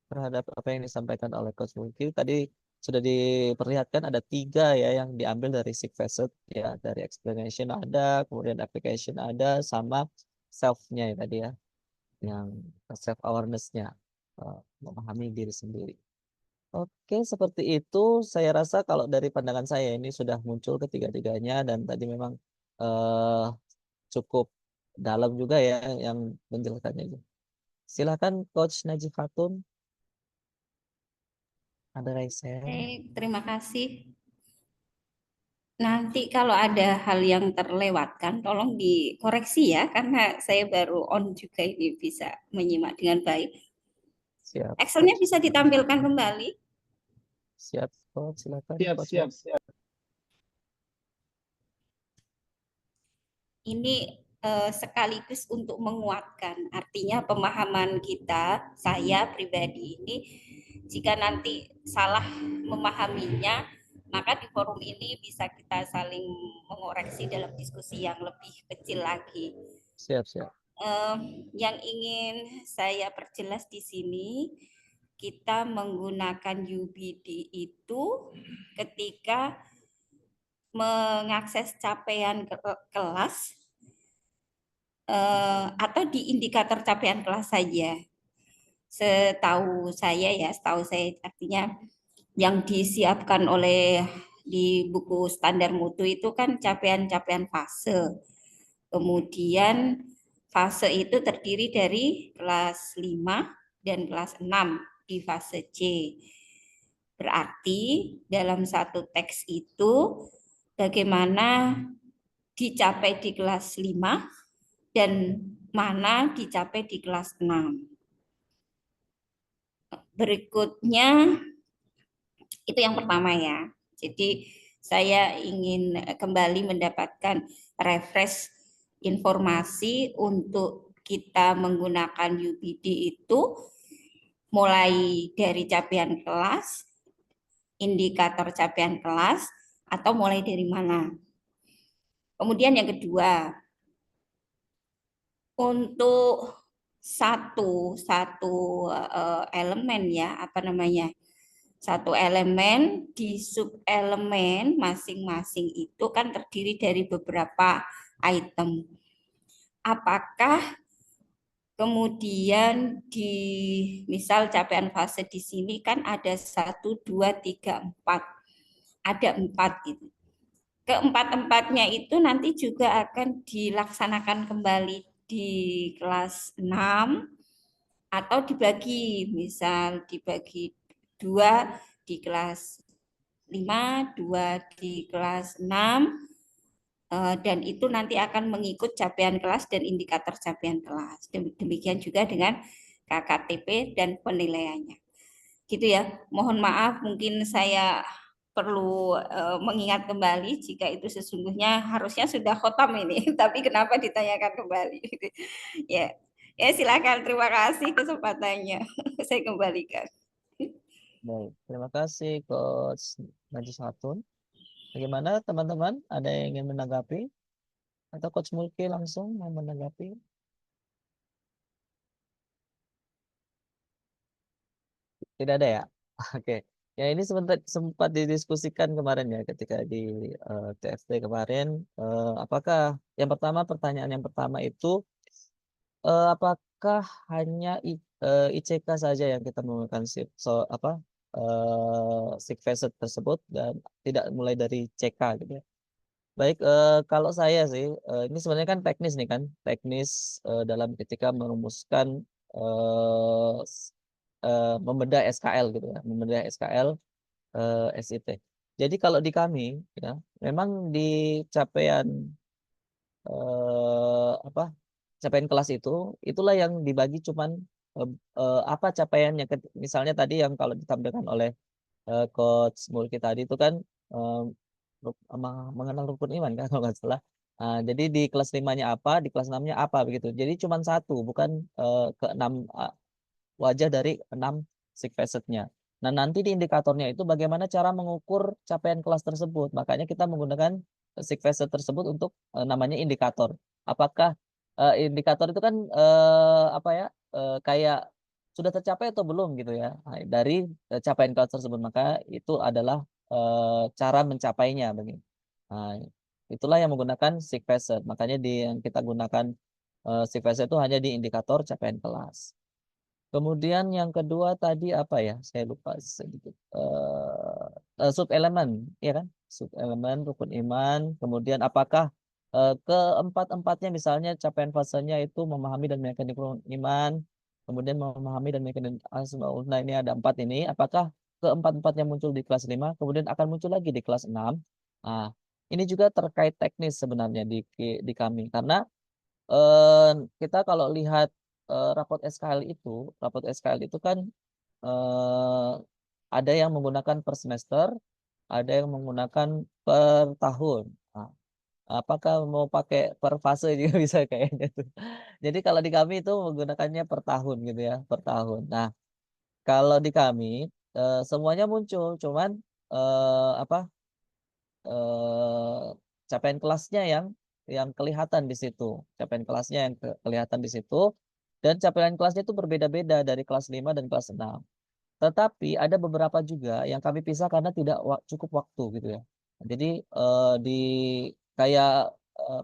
terhadap apa yang disampaikan oleh Coach Mulki? Tadi sudah diperlihatkan ada 3 ya yang diambil dari six facet ya, dari explanation ada, kemudian application ada, sama self-nya ya tadi ya, yang self awareness-nya, memahami diri sendiri. Oke, seperti itu. Saya rasa kalau dari pandangan saya ini sudah muncul ketiga-tiganya, dan tadi memang eh, cukup dalam juga ya yang menjelaskannya. Silakan Coach Najib Khatun, ada raise hand. Baik, terima kasih. Nanti kalau ada hal yang terlewatkan, tolong dikoreksi ya, karena saya baru on juga ini bisa menyimak dengan baik. Siap. Excelnya bisa ditampilkan kembali. Siap, Coach. Silakan. Siap, Coach. siap, siap. Ini sekaligus untuk menguatkan, artinya pemahaman kita, saya pribadi ini, jika nanti salah memahaminya, maka di forum ini bisa kita saling mengoreksi dalam diskusi yang lebih kecil lagi. Siap, siap. Yang ingin saya perjelas di sini, kita menggunakan UBD itu ketika mengakses capaian kelas atau di indikator capaian kelas saja. Setahu saya artinya yang disiapkan oleh di buku standar mutu itu kan capaian-capaian fase. Kemudian fase itu terdiri dari kelas 5 dan kelas 6 di fase C. Berarti dalam satu teks itu bagaimana dicapai di kelas 5 dan mana dicapai di kelas 6. Berikutnya, itu yang pertama ya. Jadi saya ingin kembali mendapatkan refresh informasi untuk kita menggunakan UBD itu mulai dari capaian kelas, indikator capaian kelas, atau mulai dari mana. Kemudian yang kedua, untuk satu elemen ya, satu elemen di subelemen masing-masing itu kan terdiri dari beberapa item. Apakah kemudian di misal capaian fase di sini kan ada 1, 2, 3, 4. Ada 4 gitu. Keempat-empatnya itu nanti juga akan dilaksanakan kembali di kelas 6 atau dibagi 2 di kelas 5, 2 di kelas 6, dan itu nanti akan mengikut capaian kelas dan indikator capaian kelas. Demikian juga dengan KKTP dan penilaiannya. Gitu ya. Mohon maaf mungkin saya perlu mengingat kembali jika itu sesungguhnya harusnya sudah khotam ini, tapi kenapa ditanyakan kembali? Ya, ya silakan. Terima kasih kesempatannya. Saya kembalikan. Baik, terima kasih Coach Najis Hatun. Bagaimana teman-teman? Ada yang ingin menanggapi? Atau Coach Mulki langsung mau menanggapi? Tidak ada ya? Oke. Ya ini sempat didiskusikan kemarin ya ketika di TFT kemarin. Apakah pertanyaan yang pertama itu apakah hanya ICK saja yang kita menggunakan SIG facet tersebut dan tidak mulai dari CK gitu ya? Baik, kalau saya sih ini sebenarnya kan teknis nih kan, teknis dalam ketika merumuskan membedah SKL gitu ya, membedah SKL SIT. Jadi kalau di kami ya, memang di capaian capaian kelas itulah yang dibagi cuman apa capaiannya. Misalnya tadi yang kalau ditampilkan oleh Coach Mulki tadi itu kan mengenal rukun iman kan kalau nggak salah. Jadi di kelas 5-nya apa, di kelas 6-nya apa begitu. Jadi cuma satu, bukan ke 6 wajah dari 6 SIG facet-nya. Nah, nanti di indikatornya itu bagaimana cara mengukur capaian kelas tersebut. Makanya kita menggunakan SIG facet tersebut untuk namanya indikator. Apakah indikator itu kan kayak sudah tercapai atau belum gitu ya. Nah, dari capaian kelas tersebut, maka itu adalah cara mencapainya begitu. Nah, itulah yang menggunakan SIG facet. Makanya yang kita gunakan SIG facet itu hanya di indikator capaian kelas. Kemudian yang kedua tadi apa ya? Saya lupa sedikit. Sub-elemen, ya kan? Sub-elemen rukun iman. Kemudian apakah keempat-empatnya misalnya capaian fasenya itu memahami dan meyakinkan rukun iman, kemudian memahami dan meyakinkan asmaul husna, ini ada 4 ini. Apakah keempat-empatnya muncul di kelas 5, kemudian akan muncul lagi di kelas 6? Nah, ini juga terkait teknis sebenarnya di kami karena kita kalau lihat rapot SKL itu kan ada yang menggunakan per semester, ada yang menggunakan per tahun. Nah, apakah mau pakai per fase juga bisa kayaknya tuh. Jadi kalau di kami itu menggunakannya per tahun gitu ya, per tahun. Nah, kalau di kami semuanya muncul, cuman capaian kelasnya yang kelihatan di situ. Capaian kelasnya yang kelihatan di situ. Dan capaian kelasnya itu berbeda-beda dari kelas 5 dan kelas 6. Tetapi ada beberapa juga yang kami pisah karena tidak cukup waktu gitu ya. Jadi di kayak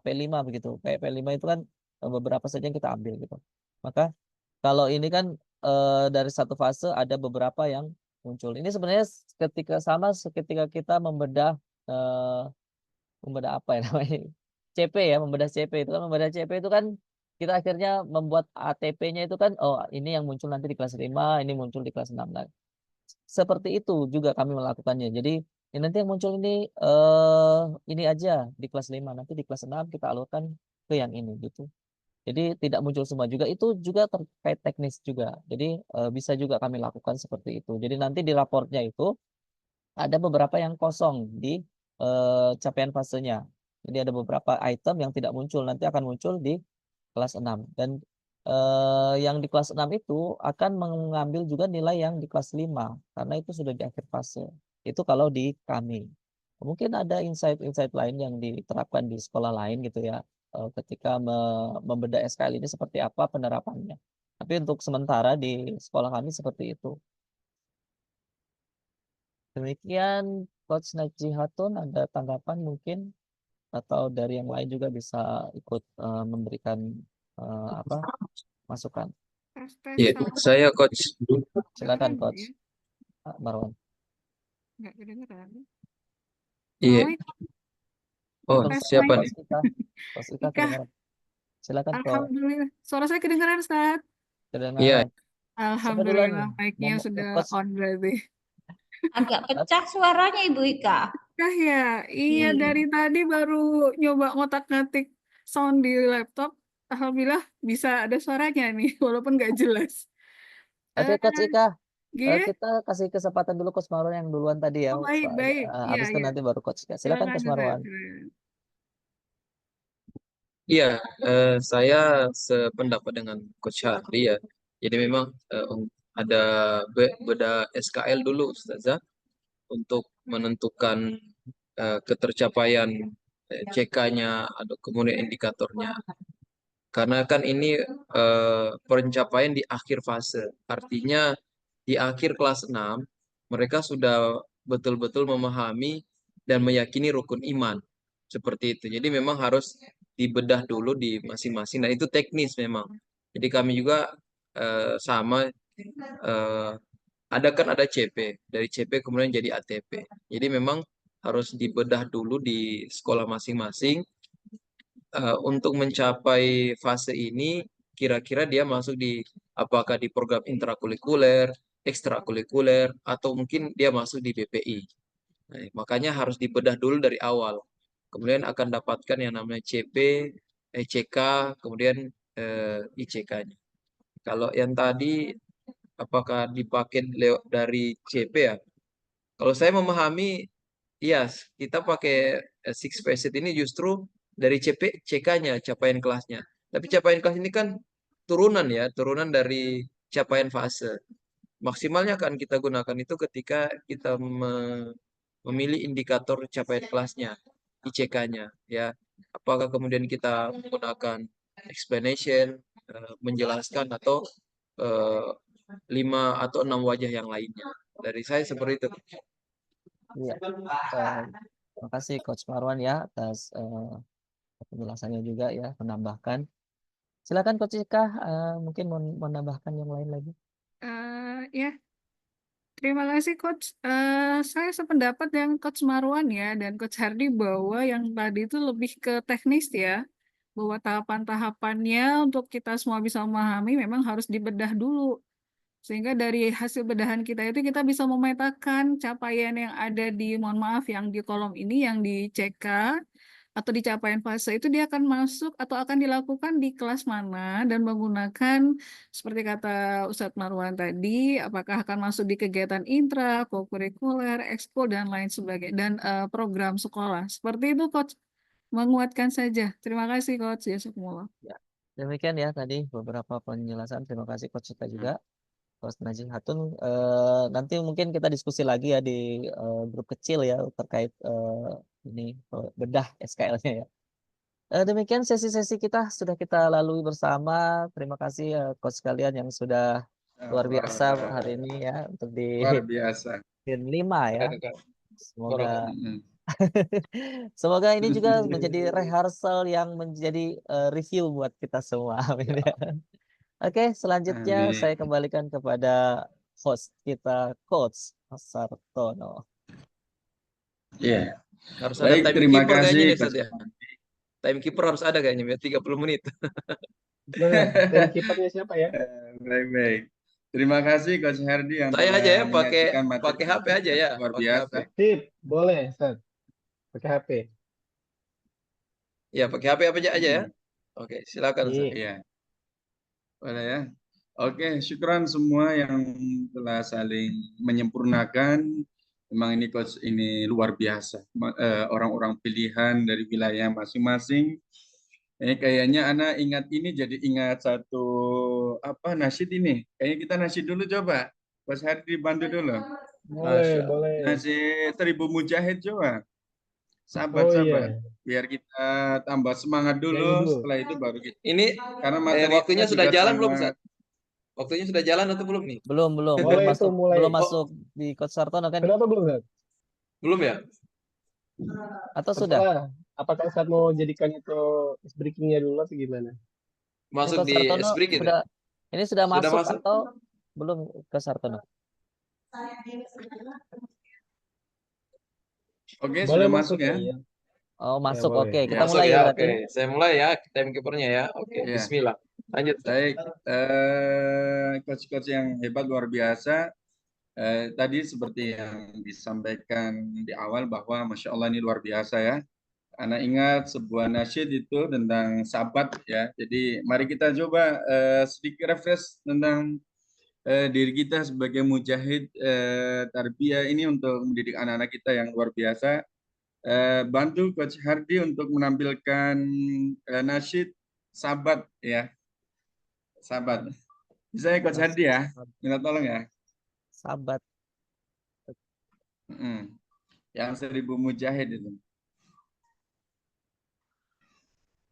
P5 begitu. Kayak P5 itu kan beberapa saja yang kita ambil gitu. Maka kalau ini kan dari satu fase ada beberapa yang muncul. Ini sebenarnya ketika kita membedah apa ya namanya? CP ya, membedah CP itu kan kita akhirnya membuat ATP-nya itu kan ini yang muncul nanti di kelas 5, ini muncul di kelas 6. Nah, seperti itu juga kami melakukannya. Jadi nanti yang muncul ini aja di kelas 5, nanti di kelas 6 kita alurkan ke yang ini gitu. Jadi tidak muncul semua juga, itu juga terkait teknis juga. Jadi bisa juga kami lakukan seperti itu. Jadi nanti di raportnya itu ada beberapa yang kosong di capaian fasenya. Jadi ada beberapa item yang tidak muncul, nanti akan muncul di kelas 6. Dan yang di kelas 6 itu akan mengambil juga nilai yang di kelas 5, karena itu sudah di akhir fase. Itu kalau di kami. Mungkin ada insight-insight lain yang diterapkan di sekolah lain gitu ya, ketika membedah SKL ini seperti apa penerapannya. Tapi untuk sementara di sekolah kami seperti itu. Demikian Coach Najihatun, ada tanggapan mungkin atau dari yang lain juga bisa ikut memberikan masukan. Iya, saya Coach. Silakan Coach Marwan. Nggak kedengeran. Iya. Oh, Tes siapa mic. nih? Coach Ika kedengaran. Silakan Coach. Alhamdulillah. Suara saya kedengeran, Ustaz? Kedengaran. Siapa duluan Alhamdulillah, nih? mic-nya sudah Coach on berarti. Agak pecah suaranya Ibu Ika. Kah ya? Iya, dari tadi baru nyoba ngotak-ngatik sound di laptop. Alhamdulillah bisa ada suaranya nih, walaupun nggak jelas. Oke, Eh, Coach Ika, G, kita kasih kesempatan dulu Coach Marwan yang duluan tadi ya. oh baik, baik. Iya, Habis itu iya. nanti baru Coach Ika. Silakan Silakan, Coach Ustaz. Marwan. Silakan. Iya, saya sependapat dengan Coach Hardy ya. Jadi memang ada beda SKL dulu, Ustazah, untuk menentukan ketercapaian CK-nya atau kemudian indikatornya. Karena kan ini pencapaian di akhir fase. Artinya di akhir kelas 6 mereka sudah betul-betul memahami dan meyakini rukun iman. Seperti itu. Jadi memang harus dibedah dulu di masing-masing dan itu teknis memang. Jadi kami juga sama eh, ada CP, dari CP kemudian jadi ATP. Jadi memang harus dibedah dulu di sekolah masing-masing untuk mencapai fase ini, kira-kira dia masuk di apakah di program intrakurikuler, ekstrakurikuler, atau mungkin dia masuk di BPI. Nah, makanya harus dibedah dulu dari awal. Kemudian akan dapatkan yang namanya CP, CK, kemudian ICK-nya. Kalau yang tadi apakah dipakai dari CP ya? Kalau saya memahami, iya, kita pakai six facet ini justru dari CK-nya, capaian kelasnya. Tapi capaian kelas ini kan turunan ya, turunan dari capaian fase. Maksimalnya akan kita gunakan itu ketika kita memilih indikator capaian kelasnya, ICK-nya, ya. Apakah kemudian kita menggunakan explanation, menjelaskan atau eh, 5 atau 6 wajah yang lainnya. Dari saya seperti itu. Iya. Terima kasih Coach Marwan ya atas penjelasannya juga ya, menambahkan. Silakan Coach Ika, mungkin mau menambahkan yang lain lagi. Ya, terima kasih Coach. Saya sependapat dengan Coach Marwan ya dan Coach Hardy bahwa yang tadi itu lebih ke teknis ya, bahwa tahapan-tahapannya untuk kita semua bisa memahami memang harus dibedah dulu. Sehingga dari hasil bedahan kita itu kita bisa memetakan capaian yang ada di, mohon maaf, yang di kolom ini, yang di CK atau di capaian fase itu dia akan masuk atau akan dilakukan di kelas mana dan menggunakan seperti kata Ustadz Marwan tadi, apakah akan masuk di kegiatan intra, kokurikuler, ekskul dan lain sebagainya dan program sekolah. Seperti itu Coach, menguatkan saja. Terima kasih Coach. Ya, semua. Ya, demikian ya tadi beberapa penjelasan. Terima kasih Coach Ika juga. Coach Najih Hatun, nanti mungkin kita diskusi lagi ya di grup kecil ya terkait ini bedah SKL-nya ya. Demikian sesi-sesi kita sudah kita lalui bersama. Terima kasih Coach sekalian yang sudah luar biasa hari ini ya untuk di Luar biasa. 5 ya. Semoga Mm-mm. semoga ini juga menjadi rehearsal yang menjadi review buat kita semua. Amin ya. Oke, selanjutnya Amin. saya kembalikan kepada host kita, Coach Sartono. Iya. Harus ada Baik, timekeeper terima kayaknya kasih nih, Coach Ustaz ya. Timekeeper harus ada kayaknya, biar 30 menit. Nah, timekeepernya siapa ya? Baik-baik. Terima kasih Coach Herdi yang Saya telah aja ya, pakai menyajikan materi HP aja ya, luar pakai biasa. HP. Sip, boleh, Ustaz. Pakai HP. Ya, pakai HP apa aja ya. Oke, silakan Ustaz. Iya. Iya. Boleh ya. Oke, syukran semua yang telah saling menyempurnakan. Memang ini coach ini luar biasa. Orang-orang pilihan dari wilayah masing-masing. Kayaknya Ana ingat ini jadi ingat satu apa nasyid ini. Kayaknya kita nasyid dulu coba. Coach Hardi bantu dulu. Boleh, boleh. Nasyid 1000 mujahid coba. Oh Sahabat-sahabat, iya. biar kita tambah semangat Nyanyi dulu. dulu. Setelah itu baru kita. Ini Karena materinya waktunya sudah juga jalan belum, sangat. Ustaz? Waktunya sudah jalan atau belum nih? Belum Boleh itu masuk, mulai. belum masuk di Coach Sartono kan? Kenapa belum, Ustaz? Belum ya? Atau sudah? Terserah. Apakah Ustaz mau jadikan itu breakingnya dulu atau gimana? Ini Masuk Coach di Sartono break itu. sudah, ini sudah Sudah masuk masuk? atau belum Coach Sartono? Oke, Boleh sudah masuk ya. Iya. Oh, Ya, masuk. boleh. Oke, kita Masuk mulai ya, berarti. oke. Saya mulai ya, timekeepernya ya. Oke, Ya. bismillah. Lanjut. Baik, coach-coach yang hebat luar biasa. Tadi seperti yang disampaikan di awal bahwa Masya Allah ini luar biasa ya. Anak ingat sebuah nasyid itu tentang sahabat ya. Jadi mari kita coba sedikit refresh tentang diri kita sebagai mujahid tarbiyah ini untuk mendidik anak-anak kita yang luar biasa. Bantu Coach Hardi untuk menampilkan nasyid sahabat ya. Sahabat. Bisa ya Coach Hardi ya? Minta tolong ya. Sahabat. Yang 1000 mujahid itu.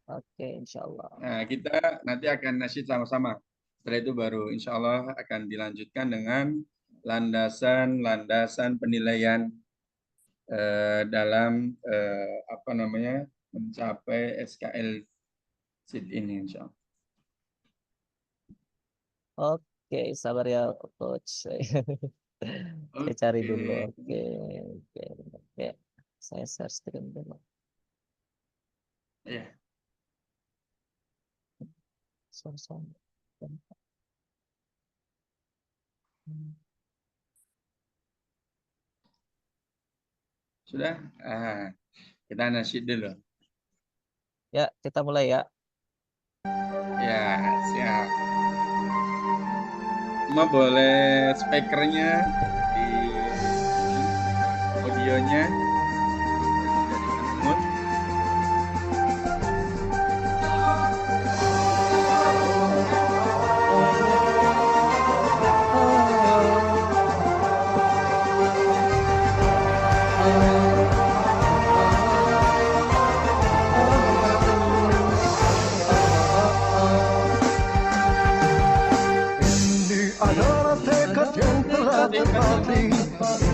Oke, insya Allah. Nah, kita nanti akan nasyid sama-sama. Setelah itu baru insya Allah akan dilanjutkan dengan landasan-landasan penilaian dalam apa namanya mencapai SKL SID ini insya Allah. Oke, sabar ya Coach. Saya cari dulu. Oke. Saya share screen dulu. Iya. Sudah? Kita nasyid dulu. Ya, kita mulai ya. Ya, siap. Semua boleh speakernya di audionya dari Mahmud.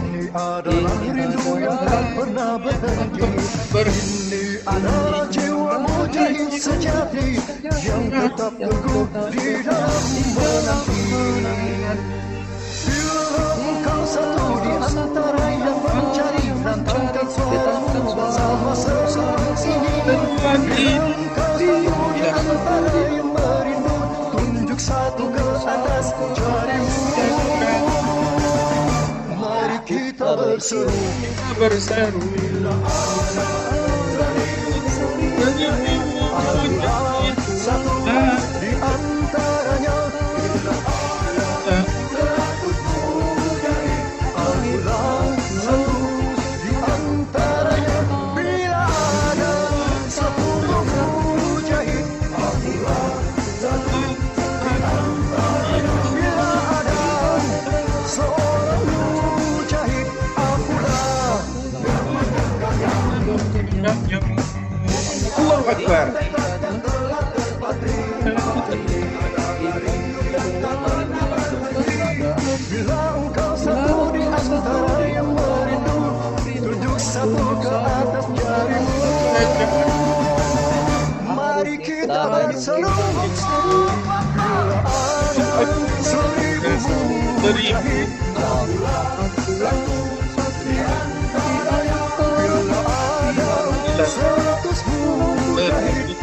Ini adalah rindu yang tak pernah berhenti. Ini adalah jiwa mujahid sejati yang tetap teguh di dalam menanti. Bila engkau satu di antara yang mencari, lantangkan suaramu bersama-sama ini. Bila engkau satu di antara yang merindu, tunjuk satu ke atas jarimu. Kita berseru bila ada satu di antaranya, bila ada satu di antaranya, bila ada satu mujahid, satu di antaranya, bila ada seorang mujahid, akulah Allahu Akbar. Bila engkau satu di antara yang merindu, tunjuk satu ke atas jarimu. Mari kita berseru, bila ada 1000 mujahid, di antaranya, bila ada 100 mujahid, di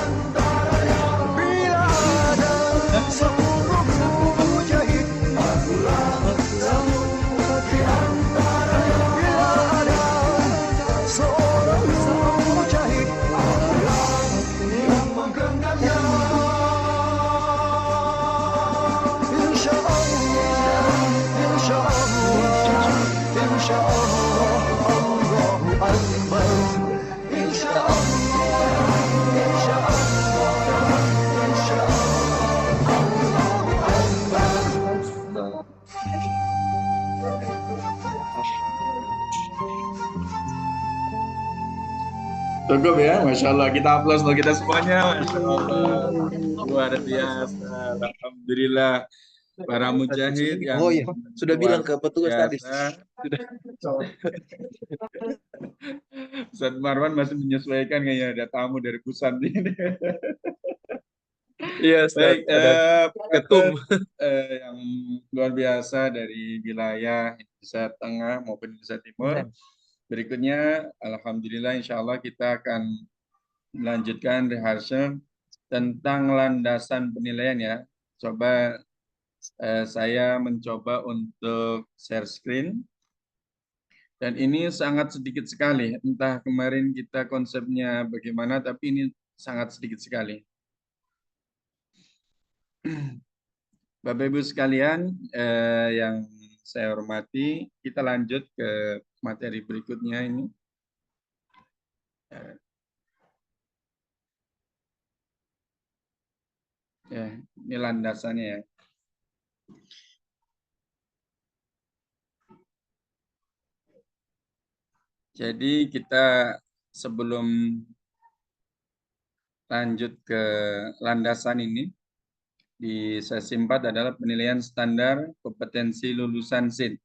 antaranya, bila ada 10 mujahid, di antaranya, bila ada seorang mujahid, yang menggenggamnya. Insya Allah, insya Allah, insya Allah, Allahu Akbar. Insya Allah, insya Allah, insya Allah, Allahu Akbar. Cukup ya, Masya Allah. Kita aplaus untuk kita semuanya. Masya Allah. Luar biasa. Alhamdulillah. Para mujahid yang Oh iya, sudah bilang ke petugas tadi. sudah. Ustaz Marwan masih menyesuaikan kayaknya ada tamu dari Busan ini. Iya, Baik, ada ketum. yang luar biasa dari wilayah Indonesia Tengah maupun Indonesia Timur. Berikutnya, alhamdulillah, insya Allah kita akan melanjutkan rehearsal tentang landasan penilaian ya. Coba Saya mencoba untuk share screen. Dan ini sangat sedikit sekali. Entah kemarin kita konsepnya bagaimana, tapi ini sangat sedikit sekali. Bapak Ibu sekalian yang saya hormati, kita lanjut ke materi berikutnya ini. Ya, ini landasannya ya. Jadi kita sebelum lanjut ke landasan ini, di sesi 4 adalah penilaian standar kompetensi lulusan SIN.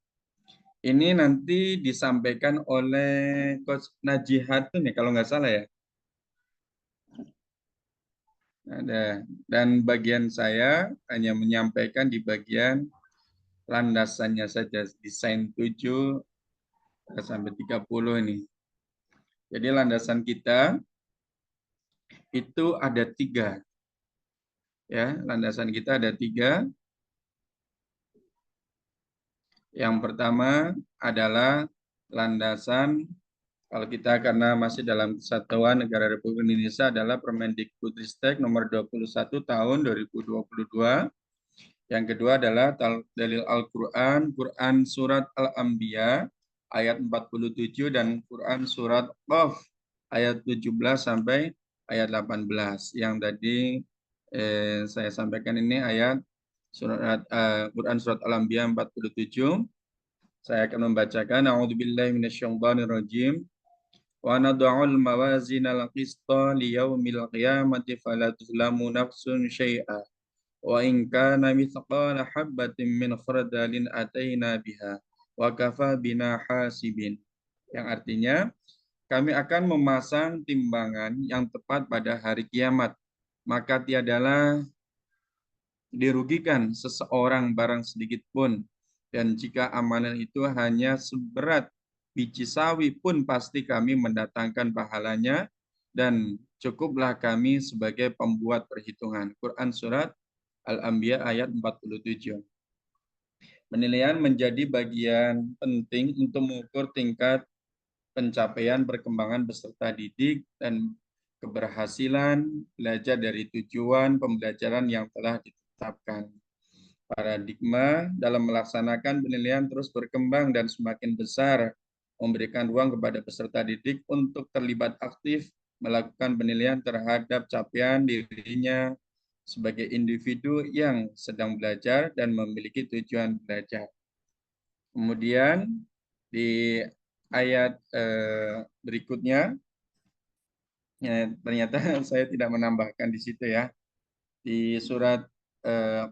Ini nanti disampaikan oleh Coach Najihatun ya, kalau nggak salah ya. Ada. Dan bagian saya hanya menyampaikan di bagian landasannya saja, desain 7 sampai 30 ini. Jadi landasan kita itu ada 3. Ya, landasan kita ada 3. Yang pertama adalah landasan, kalau kita karena masih dalam Kesatuan Negara Republik Indonesia, adalah Permendikbudristek nomor 21 tahun 2022. Yang kedua adalah dalil Al-Quran, Quran Surat Al-Anbiya ayat 47 dan Quran Surat Qaf ayat 17 sampai ayat 18. Yang tadi saya sampaikan ini ayat surat Quran Surat Al-Anbiya 47. Saya akan membacakan. A'udzubillahi minasyaitonirrajim. Wa nad'ul mawazinal qista liyaumil qiyamati fala tuzlamu nafsun syai'a. Wa in kana mithqala habatin min khardalin ataina biha wa kafa bina hasibin. Yang artinya kami akan memasang timbangan yang tepat pada hari kiamat, maka tiadalah dirugikan seseorang barang sedikit pun, dan jika amalan itu hanya seberat biji sawi pun pasti kami mendatangkan pahalanya, dan cukuplah kami sebagai pembuat perhitungan. Quran Surat Al-Anbiya ayat 47. Penilaian menjadi bagian penting untuk mengukur tingkat pencapaian perkembangan peserta didik dan keberhasilan belajar dari tujuan pembelajaran yang telah ditetapkan. Paradigma dalam melaksanakan penilaian terus berkembang dan semakin besar, memberikan ruang kepada peserta didik untuk terlibat aktif melakukan penilaian terhadap capaian dirinya sebagai individu yang sedang belajar dan memiliki tujuan belajar. Kemudian di ayat berikutnya, ya, ternyata saya tidak menambahkan di situ ya. Di surat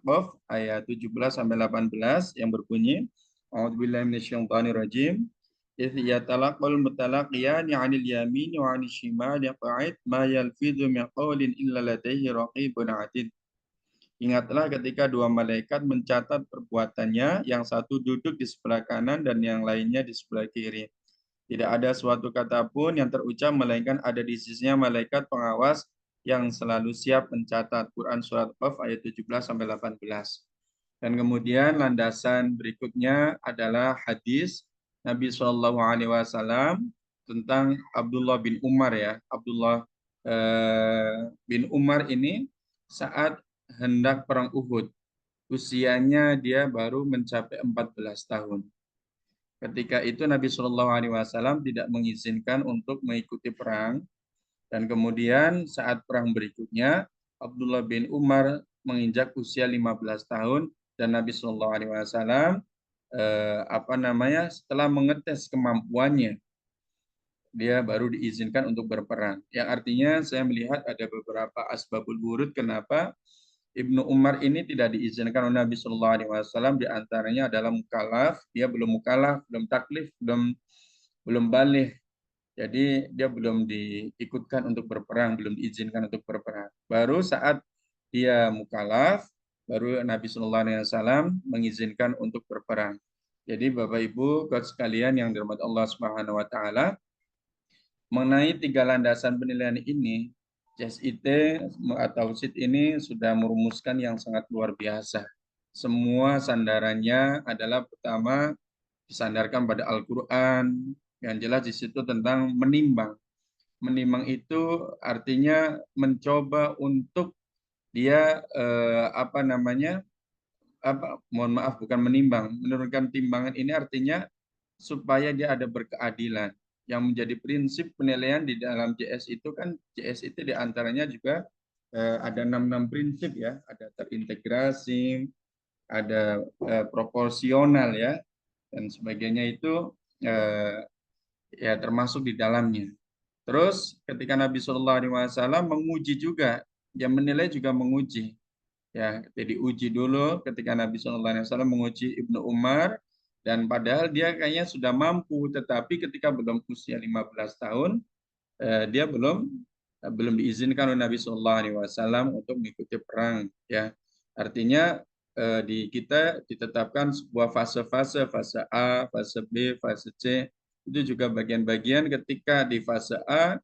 Qaf ayat 17 sampai 18 yang berbunyi, A'udzubillahi minasyaitonirrajim. Idz yatalaqal mutalaqiyani 'anil yamini wa 'anil shimali qa'id ma yalfidhu min qawlin illa ladayhi raqibun 'atid. Ingatlah ketika dua malaikat mencatat perbuatannya, yang satu duduk di sebelah kanan dan yang lainnya di sebelah kiri. Tidak ada suatu kata pun yang terucap melainkan ada di sisinya malaikat pengawas yang selalu siap mencatat. Quran Surat Qaf ayat 17 sampai 18. Dan kemudian landasan berikutnya adalah hadis Nabi SAW tentang Abdullah bin Umar ya. Abdullah bin Umar ini saat hendak perang Uhud, usianya dia baru mencapai 14 tahun. Ketika itu Nabi SAW tidak mengizinkan untuk mengikuti perang, dan kemudian saat perang berikutnya Abdullah bin Umar menginjak usia 15 tahun dan Nabi SAW setelah mengetes kemampuannya, dia baru diizinkan untuk berperang. Yang artinya saya melihat ada beberapa asbabul wurud kenapa Ibnu Umar ini tidak diizinkan oleh Nabi SAW. Di antaranya adalah mukallaf, dia belum mukallaf, belum taklif, belum baligh. Jadi dia belum diikutkan untuk berperang, belum diizinkan untuk berperang. Baru saat dia mukallaf, baru Nabi SAW mengizinkan untuk berperang. Jadi Bapak Ibu sekalian yang dirahmati Allah Subhanahu wa taala, mengenai 3 landasan penilaian ini, CSIT atau SIT ini sudah merumuskan yang sangat luar biasa. semua sandarannya adalah pertama disandarkan pada Al-Quran. Yang jelas di situ tentang menimbang. Menimbang itu artinya mencoba untuk dia mohon maaf bukan menimbang, menurunkan timbangan ini artinya supaya dia ada berkeadilan. Yang menjadi prinsip penilaian di dalam JS itu kan, JS itu diantaranya juga ada 6 prinsip ya, ada terintegrasi, ada proporsional ya, dan sebagainya itu ya termasuk di dalamnya. Terus ketika Nabi SAW menguji juga, yang menilai juga menguji. Ya, jadi uji dulu ketika Nabi SAW menguji Ibnu Umar, dan padahal dia kayaknya sudah mampu, tetapi ketika belum usia 15 tahun, dia belum diizinkan oleh Nabi SAW untuk mengikuti perang. Ya, artinya di kita ditetapkan sebuah fase-fase, fase A, fase B, fase C. Itu juga bagian-bagian ketika di fase A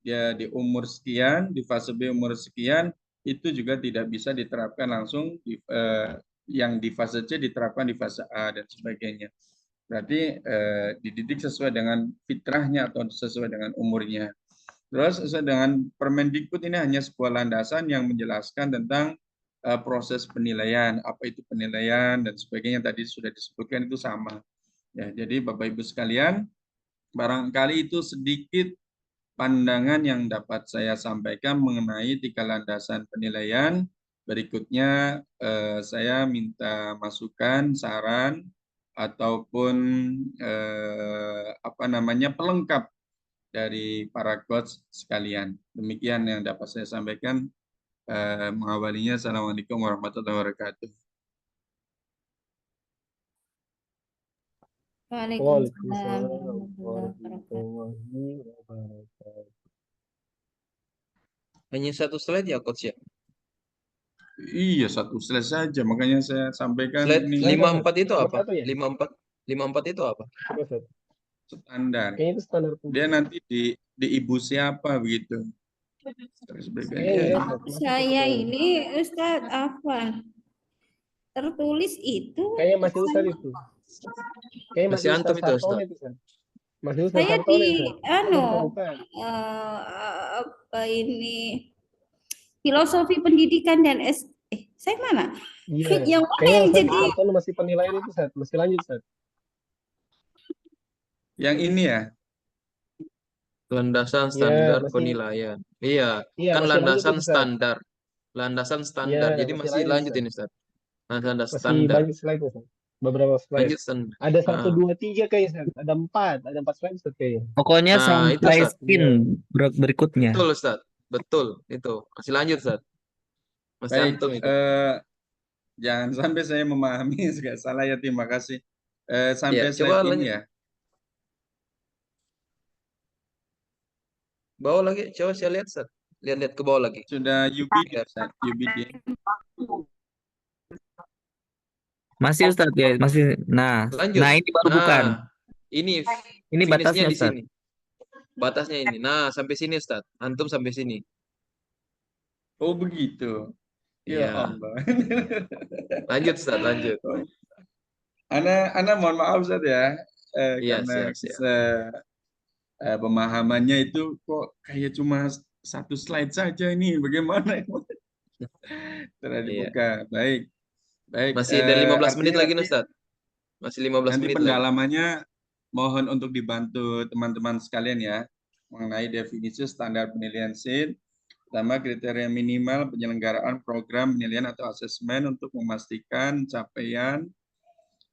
dia di umur sekian, di fase B umur sekian, itu juga tidak bisa diterapkan langsung yang di fase C diterapkan di fase A dan sebagainya. Berarti dididik sesuai dengan fitrahnya atau sesuai dengan umurnya. Terus sesuai dengan Permendikbud ini hanya sebuah landasan yang menjelaskan tentang proses penilaian, apa itu penilaian dan sebagainya tadi sudah disebutkan itu sama. Ya, jadi Bapak Ibu sekalian, barangkali itu sedikit pandangan yang dapat saya sampaikan mengenai 3 landasan penilaian. Berikutnya saya minta masukan, saran, ataupun pelengkap dari para coach sekalian. Demikian yang dapat saya sampaikan. Mengawalinya, Assalamualaikum warahmatullahi wabarakatuh. Waalaikumsalam Waalaikumsalam warahmatullahi wabarakatuh. warahmatullahi wabarakatuh. Hanya satu slide ya coach ya? Iya, satu slide saja, makanya saya sampaikan Slide ini 54 itu Nomor apa? 1 ya? 54 itu apa? Coba Ustaz. standar. Kayaknya itu standar Dia nanti di ibu siapa begitu. Terus Kayaknya berikutnya. Ustaz, masih Saya kayaknya. ini Ustadz apa? Tertulis itu Kayaknya masih Ustaz itu. Kayaknya Masih masih antum Ustaz itu Sartone Ustaz. itu Ustaz. Masih Ustaz saya Sartone di Ustaz. Bukan. apa ini filosofi pendidikan dan saya mana? Iya. Yang mana Kayaknya yang Ustaz jadi Sartone masih penilaian itu Ustaz. Masih lanjut Ustaz. Yang ini ya. Landasan Iya, standar masih penilaian. Iya, iya kan masih lanjut landasan itu Ustaz. standar. Landasan Iya, standar. Jadi masih masih lanjut lanjut Ustaz. ini Ustaz. Landasan Masih standar. banyak slide Ustaz. Beberapa slide. Lanjut standar. Ada 1, 2, 3 kayaknya Ustaz. Ada 4 slide Ustaz kayaknya. Pokoknya Nah, itu sampai Ustaz. skin berikutnya. Betul Ustaz. Betul, itu. Masih lanjut Ustaz. Masih Baik, antum itu. jangan sampai saya memahami juga salah ya, terima kasih. Sampai Ya, coba slide ini lanjut. ya. Bawah lagi, coba saya lihat Ustaz. Lihat-lihat ke bawah lagi. Sudah UBD, Ustaz, UBD. Masih Ustadz ya, masih. Nah, Lanjut. nah ini baru bukan. Ini Ini finishnya batasnya di Ustadz. sini. Batasnya ini. Nah, sampai sini Ustaz. Antum sampai sini. Oh begitu. Ya Iya. Allah. Lanjut Ustaz, lanjut. Ana mohon maaf Ustaz ya, Iya, karena siap. pemahamannya itu kok kayak cuma 1 slide saja ini, bagaimana? Telah Iya. dibuka. Baik. Masih ada 15 menit Artinya lagi nih Ustaz. Masih 15 nanti menit lagi. pendalamannya mohon untuk dibantu teman-teman sekalian ya, mengenai definisi standar penilaian SID. Pertama, kriteria minimal penyelenggaraan program penilaian atau asesmen untuk memastikan capaian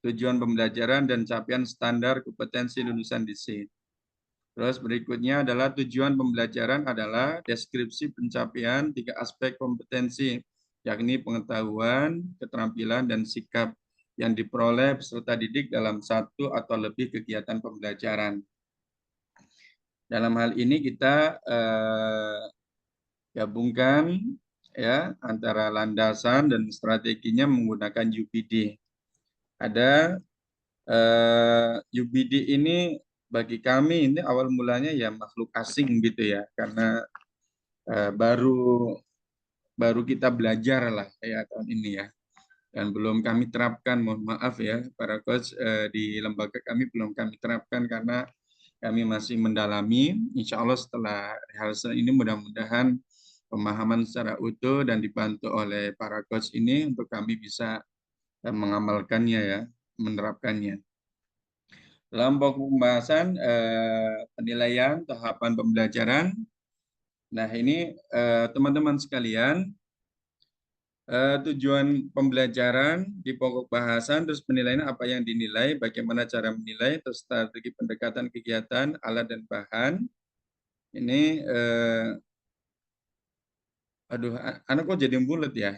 tujuan pembelajaran dan capaian standar kompetensi lulusan di SID. Terus berikutnya adalah tujuan pembelajaran adalah deskripsi pencapaian 3 aspek kompetensi, yakni pengetahuan, keterampilan, dan sikap yang diperoleh peserta didik dalam 1 atau lebih kegiatan pembelajaran. Dalam hal ini kita gabungkan ya antara landasan dan strateginya menggunakan UPD. Ada UPD ini bagi kami ini awal mulanya ya makhluk asing gitu ya, karena baru baru kita belajar lah kayak tahun ini ya. Dan belum kami terapkan, mohon maaf ya para coach, di lembaga kami belum kami terapkan karena kami masih mendalami. Insya Allah setelah rehearsal ini mudah-mudahan pemahaman secara utuh dan dibantu oleh para coach ini untuk kami bisa mengamalkannya ya, menerapkannya. Dalam pokok pembahasan penilaian tahapan pembelajaran. Nah ini teman-teman sekalian, tujuan pembelajaran di pokok bahasan, terus penilaian apa yang dinilai, bagaimana cara menilai, terus strategi pendekatan kegiatan, alat dan bahan. Ini, aduh, anak kok jadi bulat ya.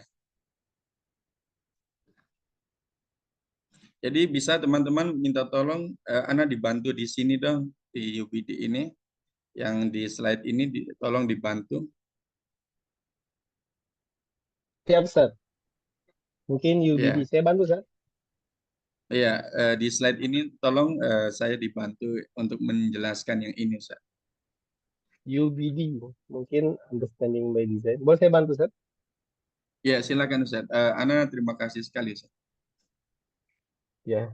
Jadi bisa teman-teman minta tolong, Ana dibantu di sini dong, di UBD ini, yang di slide ini tolong dibantu. Siap, Ustaz. Mungkin UBD Ya, saya bantu, Ustaz. ya, di slide ini tolong saya dibantu untuk menjelaskan yang ini, Ustaz. UBD, mungkin Understanding by Design. Boleh saya bantu, Ustaz? Ya, silakan Ustaz. Ana terima kasih sekali, Ustaz. Ya,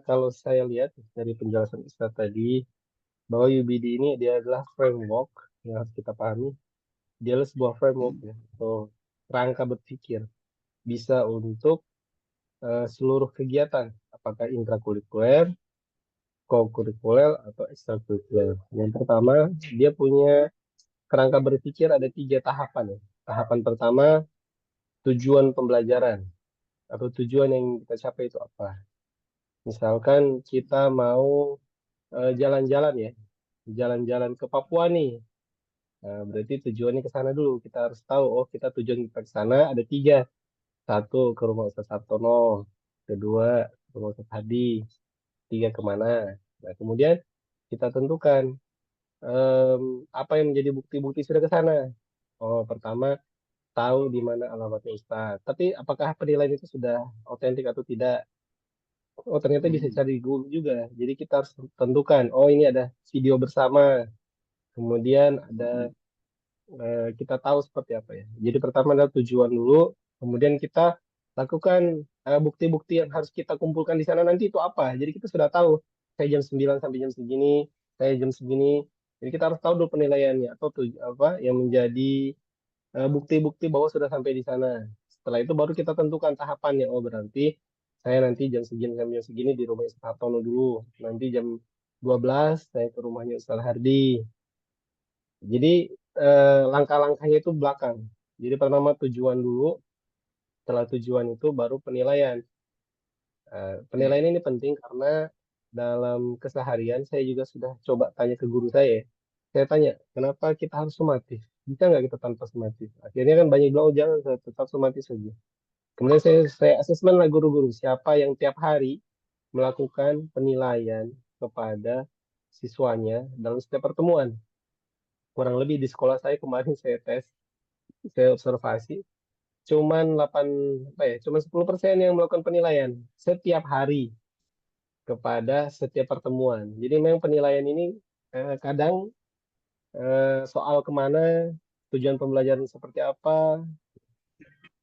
kalau saya lihat dari penjelasan Ustaz tadi, bahwa UBD ini dia adalah framework yang harus kita pahami. Dia adalah sebuah framework ya, atau rangka berpikir. Bisa untuk seluruh kegiatan, apakah intrakurikuler, co-kurikuler, atau ekstrakurikuler. Yang pertama, dia punya kerangka berpikir ada 3 tahapan ya. Tahapan pertama, tujuan pembelajaran atau tujuan yang kita capai itu apa. Misalkan kita mau jalan-jalan ya, jalan-jalan ke Papua nih. Nah, berarti tujuannya ke sana dulu. Kita harus tahu, oh kita tujuan kita ke sana ada 3. 1, ke rumah Ustaz Sartono. 2, ke rumah Ustaz Hadi. 3, kemana. Nah, kemudian kita tentukan apa yang menjadi bukti-bukti sudah ke sana. Oh, pertama, tahu di mana alamatnya Ustaz. Tapi apakah penilaian itu sudah otentik atau tidak? Oh, ternyata bisa cari di Google juga. Jadi kita harus tentukan, oh ini ada video bersama. Kemudian ada kita tahu seperti apa ya. Jadi pertama adalah tujuan dulu, kemudian kita lakukan bukti-bukti yang harus kita kumpulkan di sana nanti itu apa. Jadi kita sudah tahu, saya jam 9 sampai jam segini, saya jam segini. Jadi kita harus tahu dulu penilaiannya atau apa yang menjadi bukti-bukti bahwa sudah sampai di sana. Setelah itu baru kita tentukan tahapannya. Oh berarti saya nanti jam segini sampai jam segini di rumah Ustaz Hartono dulu. Nanti jam 12 saya ke rumahnya Ustaz Hardi. Jadi langkah-langkahnya itu belakang. Jadi pertama tujuan dulu, setelah tujuan itu baru penilaian. Penilaian ini penting karena dalam keseharian saya juga sudah coba tanya ke guru saya. Saya tanya, kenapa kita harus sumatif? Bisa nggak kita tanpa sumatif? Akhirnya kan banyak bilang, oh jangan, tetap sumatif saja. Kemudian saya asesmen lah guru-guru, siapa yang tiap hari melakukan penilaian kepada siswanya dalam setiap pertemuan. Kurang lebih di sekolah saya kemarin saya tes, saya observasi, cuman 10% yang melakukan penilaian setiap hari kepada setiap pertemuan. Jadi memang penilaian ini kadang soal kemana, tujuan pembelajaran seperti apa,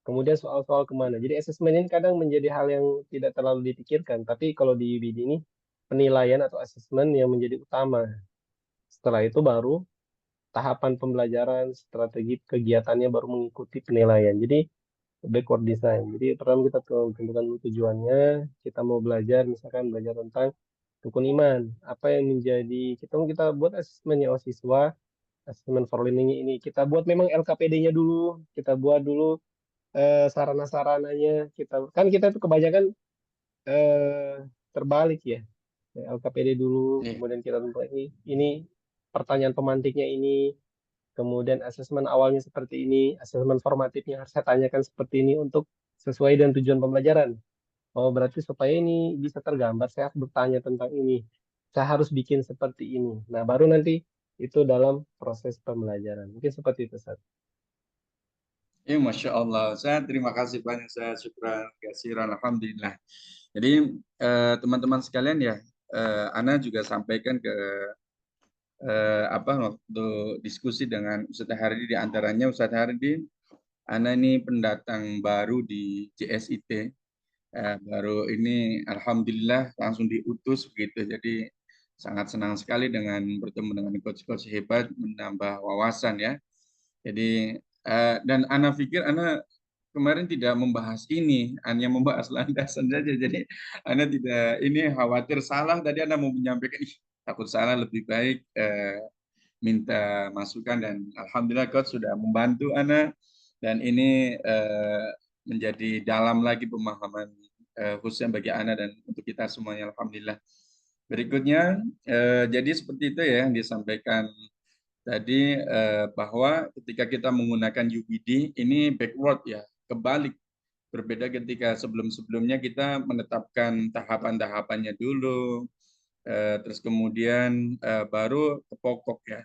kemudian soal-soal kemana. Jadi asesmen ini kadang menjadi hal yang tidak terlalu dipikirkan, tapi kalau di UBD ini penilaian atau asesmen yang menjadi utama. Setelah itu baru tahapan pembelajaran, strategi kegiatannya baru mengikuti penilaian. Jadi backward design. Jadi pertama kita tentukan dulu tujuannya, kita mau belajar, misalkan belajar tentang rukun iman. Apa yang menjadi, kita buat asesmennya siswa, asesmen for learning ini. Kita buat memang LKPD-nya dulu, kita buat dulu sarana-sarananya. Kita itu kebanyakan terbalik ya. LKPD dulu, kemudian kita tentukan ini pertanyaan pemantiknya ini, kemudian asesmen awalnya seperti ini, asesmen formatifnya harus saya tanyakan seperti ini untuk sesuai dengan tujuan pembelajaran. Oh, berarti supaya ini bisa tergambar, saya harus bertanya tentang ini. Saya harus bikin seperti ini. Nah, baru nanti itu dalam proses pembelajaran. Mungkin seperti itu, Ustaz. Ya, Masya Allah. Saya terima kasih banyak, saya syukran kasiran, alhamdulillah. Jadi teman-teman sekalian ya, Ana juga sampaikan ke waktu diskusi dengan Ustaz Hardi, di antaranya Ustaz Hardi Ana ini pendatang baru di JSIT. Baru ini alhamdulillah langsung diutus begitu. Jadi sangat senang sekali dengan bertemu dengan coach-coach hebat, menambah wawasan ya. Jadi dan Ana pikir Ana kemarin tidak membahas ini, hanya membahas landasan saja. Jadi Ana tidak ini khawatir salah. Tadi Ana mau menyampaikan, takut salah, lebih baik minta masukan, dan alhamdulillah coach sudah membantu Ana, dan ini menjadi dalam lagi pemahaman khususnya bagi Ana dan untuk kita semuanya, alhamdulillah. Berikutnya jadi seperti itu ya yang disampaikan tadi, bahwa ketika kita menggunakan UBD ini backward ya, kebalik. Berbeda ketika sebelum-sebelumnya kita menetapkan tahapan-tahapannya dulu, terus kemudian baru ke pokok ya.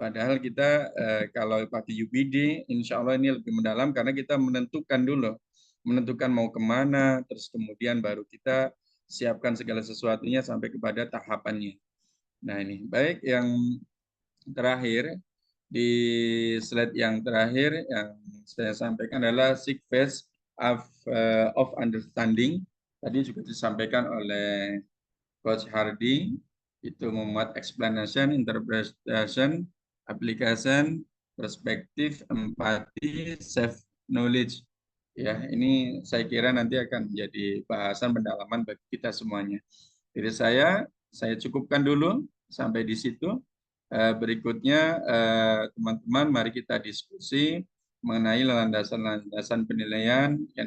Padahal kita kalau pakai UBD, insya Allah ini lebih mendalam karena kita menentukan dulu, menentukan mau kemana, terus kemudian baru kita siapkan segala sesuatunya sampai kepada tahapannya. Nah ini, baik yang terakhir, di slide yang terakhir yang saya sampaikan adalah 6 phase of understanding. Tadi juga disampaikan oleh Coach Hardy, itu memuat explanation, interpretation, application, perspektif, empati, self knowledge. Ya, ini saya kira nanti akan menjadi bahasan pendalaman bagi kita semuanya. Jadi saya cukupkan dulu sampai di situ. Berikutnya teman-teman mari kita diskusi mengenai landasan-landasan penilaian yang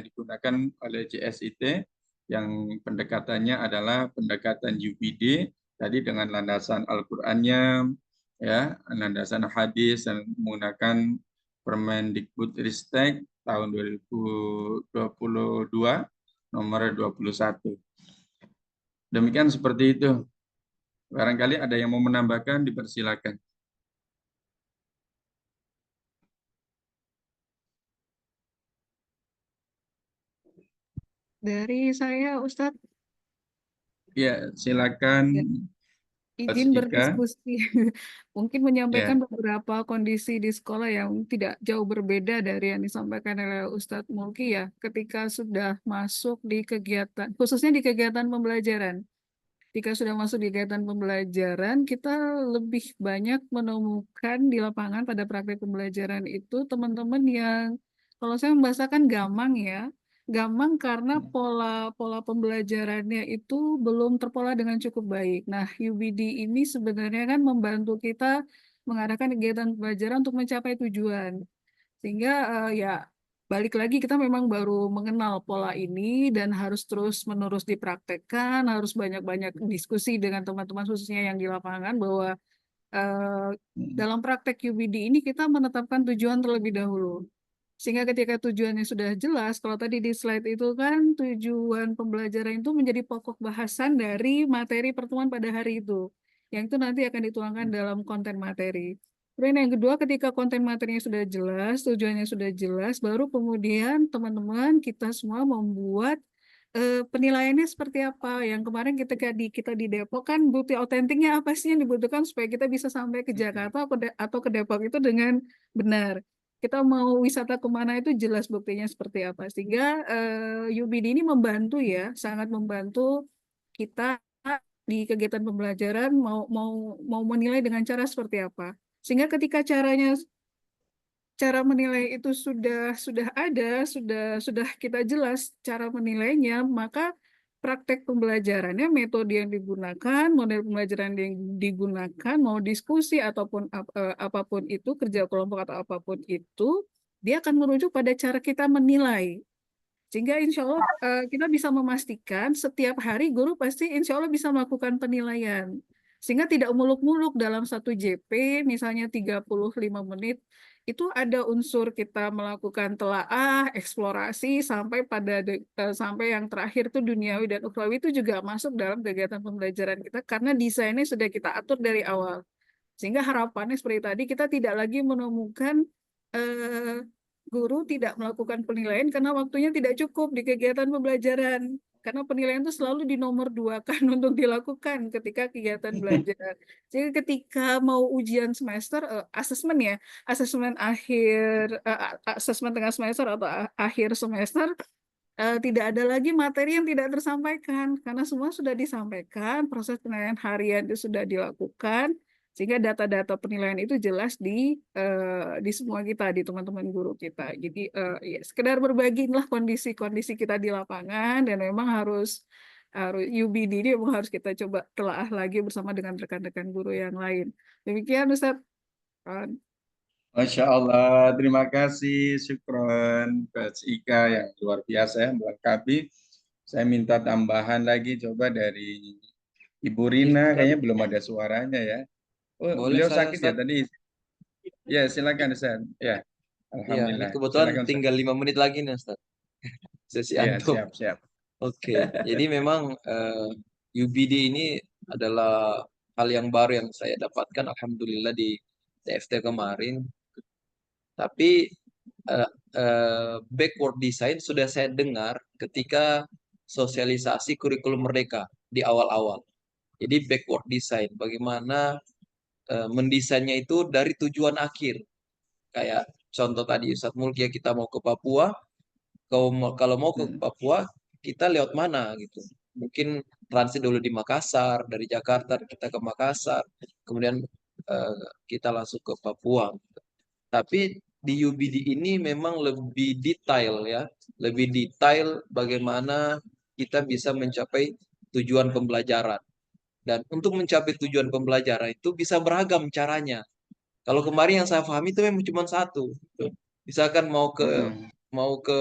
digunakan oleh JSIT, yang pendekatannya adalah pendekatan UPD tadi dengan landasan Al-Qur'annya ya, landasan hadis, dan menggunakan Permendikbudristek tahun 2022 nomor 21. Demikian seperti itu. Barangkali ada yang mau menambahkan, dipersilakan. Dari saya, Ustadz, Ya, silakan. ya, Coach izin Ika. berdiskusi. Mungkin menyampaikan Ya. beberapa kondisi di sekolah yang tidak jauh berbeda dari yang disampaikan oleh Ustadz Mulki ya, ketika sudah masuk di kegiatan, khususnya di kegiatan pembelajaran. Ketika sudah masuk di kegiatan pembelajaran, kita lebih banyak menemukan di lapangan pada praktek pembelajaran itu teman-teman yang, kalau saya membahasakan gamang ya, gamang karena pola pembelajarannya itu belum terpola dengan cukup baik. Nah, UBD ini sebenarnya kan membantu kita mengarahkan kegiatan pembelajaran untuk mencapai tujuan. Sehingga ya balik lagi kita memang baru mengenal pola ini dan harus terus-menerus dipraktekkan, harus banyak-banyak diskusi dengan teman-teman khususnya yang di lapangan bahwa dalam praktek UBD ini kita menetapkan tujuan terlebih dahulu. Sehingga ketika tujuannya sudah jelas, kalau tadi di slide itu kan tujuan pembelajaran itu menjadi pokok bahasan dari materi pertemuan pada hari itu. Yang itu nanti akan dituangkan dalam konten materi. Kemudian yang kedua, ketika konten materinya sudah jelas, tujuannya sudah jelas, baru kemudian teman-teman kita semua membuat penilaiannya seperti apa. Yang kemarin kita di Depok kan bukti otentiknya apa sih yang dibutuhkan supaya kita bisa sampai ke Jakarta atau ke Depok itu dengan benar. Kita mau wisata kemana itu jelas buktinya seperti apa. Sehingga UBD ini membantu ya, sangat membantu kita di kegiatan pembelajaran mau menilai dengan cara seperti apa. Sehingga ketika cara menilai itu sudah ada, sudah kita jelas cara menilainya, maka praktek pembelajarannya, metode yang digunakan, model pembelajaran yang digunakan, mau diskusi ataupun apapun itu, kerja kelompok atau apapun itu, dia akan merujuk pada cara kita menilai. Sehingga insya Allah kita bisa memastikan setiap hari guru pasti insya Allah bisa melakukan penilaian. Sehingga tidak muluk-muluk dalam satu JP, misalnya 35 menit, itu ada unsur kita melakukan telaah, eksplorasi, sampai yang terakhir itu duniawi dan ukhrawi itu juga masuk dalam kegiatan pembelajaran kita, karena desainnya sudah kita atur dari awal. Sehingga harapannya seperti tadi, kita tidak lagi menemukan guru tidak melakukan penilaian karena waktunya tidak cukup di kegiatan pembelajaran. karena penilaian itu selalu di nomor 2-kan untuk dilakukan ketika kegiatan belajar. Jadi ketika mau ujian semester, asesmen ya, asesmen akhir, asesmen tengah semester atau akhir semester, tidak ada lagi materi yang tidak tersampaikan karena semua sudah disampaikan, proses penilaian harian itu sudah dilakukan, sehingga data-data penilaian itu jelas di semua kita, di teman-teman guru kita. Jadi ya sekedar berbagilah kondisi-kondisi kita di lapangan, dan memang harus UBD ini memang harus kita coba telaah lagi bersama dengan rekan-rekan guru yang lain. Demikian Ustaz. Masya Allah, terima kasih, syukron Coach Ika yang luar biasa ya, melengkapi. Saya minta tambahan lagi coba dari Ibu Rina, kayaknya belum ada suaranya ya. Oh, Boleh beliau saya, sakit ya Ustaz? tadi. Ya, silakan Ustaz. Ya, Ya, ini Alhamdulillah. kebetulan Silakan Ustaz. tinggal 5 menit lagi nih, Ustaz. Sesi Ya, antum. siap. Oke, jadi memang UBD ini adalah hal yang baru yang saya dapatkan, alhamdulillah, di TFT kemarin. Tapi backward design sudah saya dengar ketika sosialisasi kurikulum Merdeka di awal-awal. Jadi backward design, bagaimana mendesainnya itu dari tujuan akhir. Kayak contoh tadi Ustadz Mulkia, kita mau ke Papua, kalau mau ke Papua kita lewat mana gitu. Mungkin transit dulu di Makassar, dari Jakarta kita ke Makassar, kemudian kita langsung ke Papua. Tapi di UBD ini memang lebih detail ya, lebih detail bagaimana kita bisa mencapai tujuan pembelajaran. Dan untuk mencapai tujuan pembelajaran itu bisa beragam caranya. Kalau kemarin yang saya pahami itu memang cuma satu. Misalkan mau ke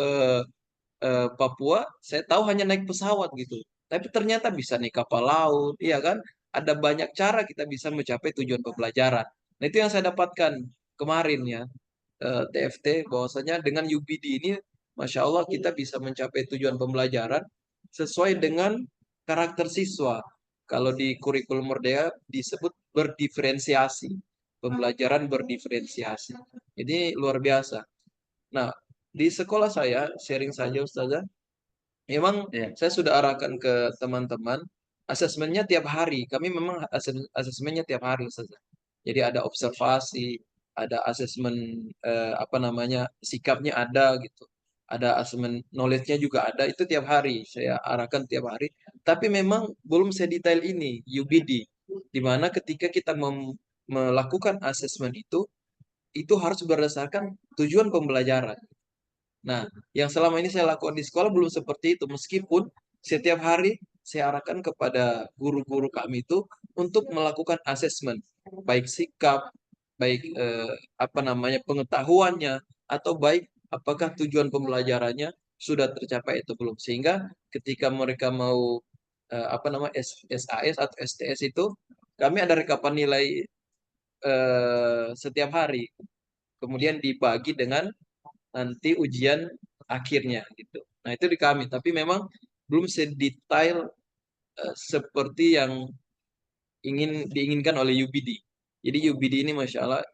Papua, saya tahu hanya naik pesawat gitu. Tapi ternyata bisa naik kapal laut, iya kan? Ada banyak cara kita bisa mencapai tujuan pembelajaran. Nah, itu yang saya dapatkan kemarin ya, TFT, bahwasanya dengan UBD ini, Masya Allah, kita bisa mencapai tujuan pembelajaran sesuai dengan karakter siswa. Kalau di kurikulum Merdeka disebut berdiferensiasi, pembelajaran berdiferensiasi. Ini luar biasa. Nah, di sekolah saya, sharing saja Ustazah, memang saya sudah arahkan ke teman-teman, asesmennya tiap hari. Kami memang asesmennya tiap hari Ustazah. Jadi ada observasi, ada asesmen sikapnya ada gitu. Ada asesmen knowledge-nya juga ada, itu tiap hari. Saya arahkan tiap hari. Tapi memang belum sedetail ini, UBD. Di mana ketika kita melakukan asesmen itu harus berdasarkan tujuan pembelajaran. Nah, yang selama ini saya lakukan di sekolah belum seperti itu. Meskipun setiap hari saya arahkan kepada guru-guru kami itu untuk melakukan asesmen, baik sikap, baik pengetahuannya, atau baik apakah tujuan pembelajarannya sudah tercapai atau belum. Sehingga ketika mereka mau SAS atau STS itu, kami ada rekapan nilai setiap hari. Kemudian dibagi dengan nanti ujian akhirnya gitu. Nah, itu di kami, tapi memang belum sedetail seperti yang diinginkan oleh UBD. Jadi UBD ini Masya Allah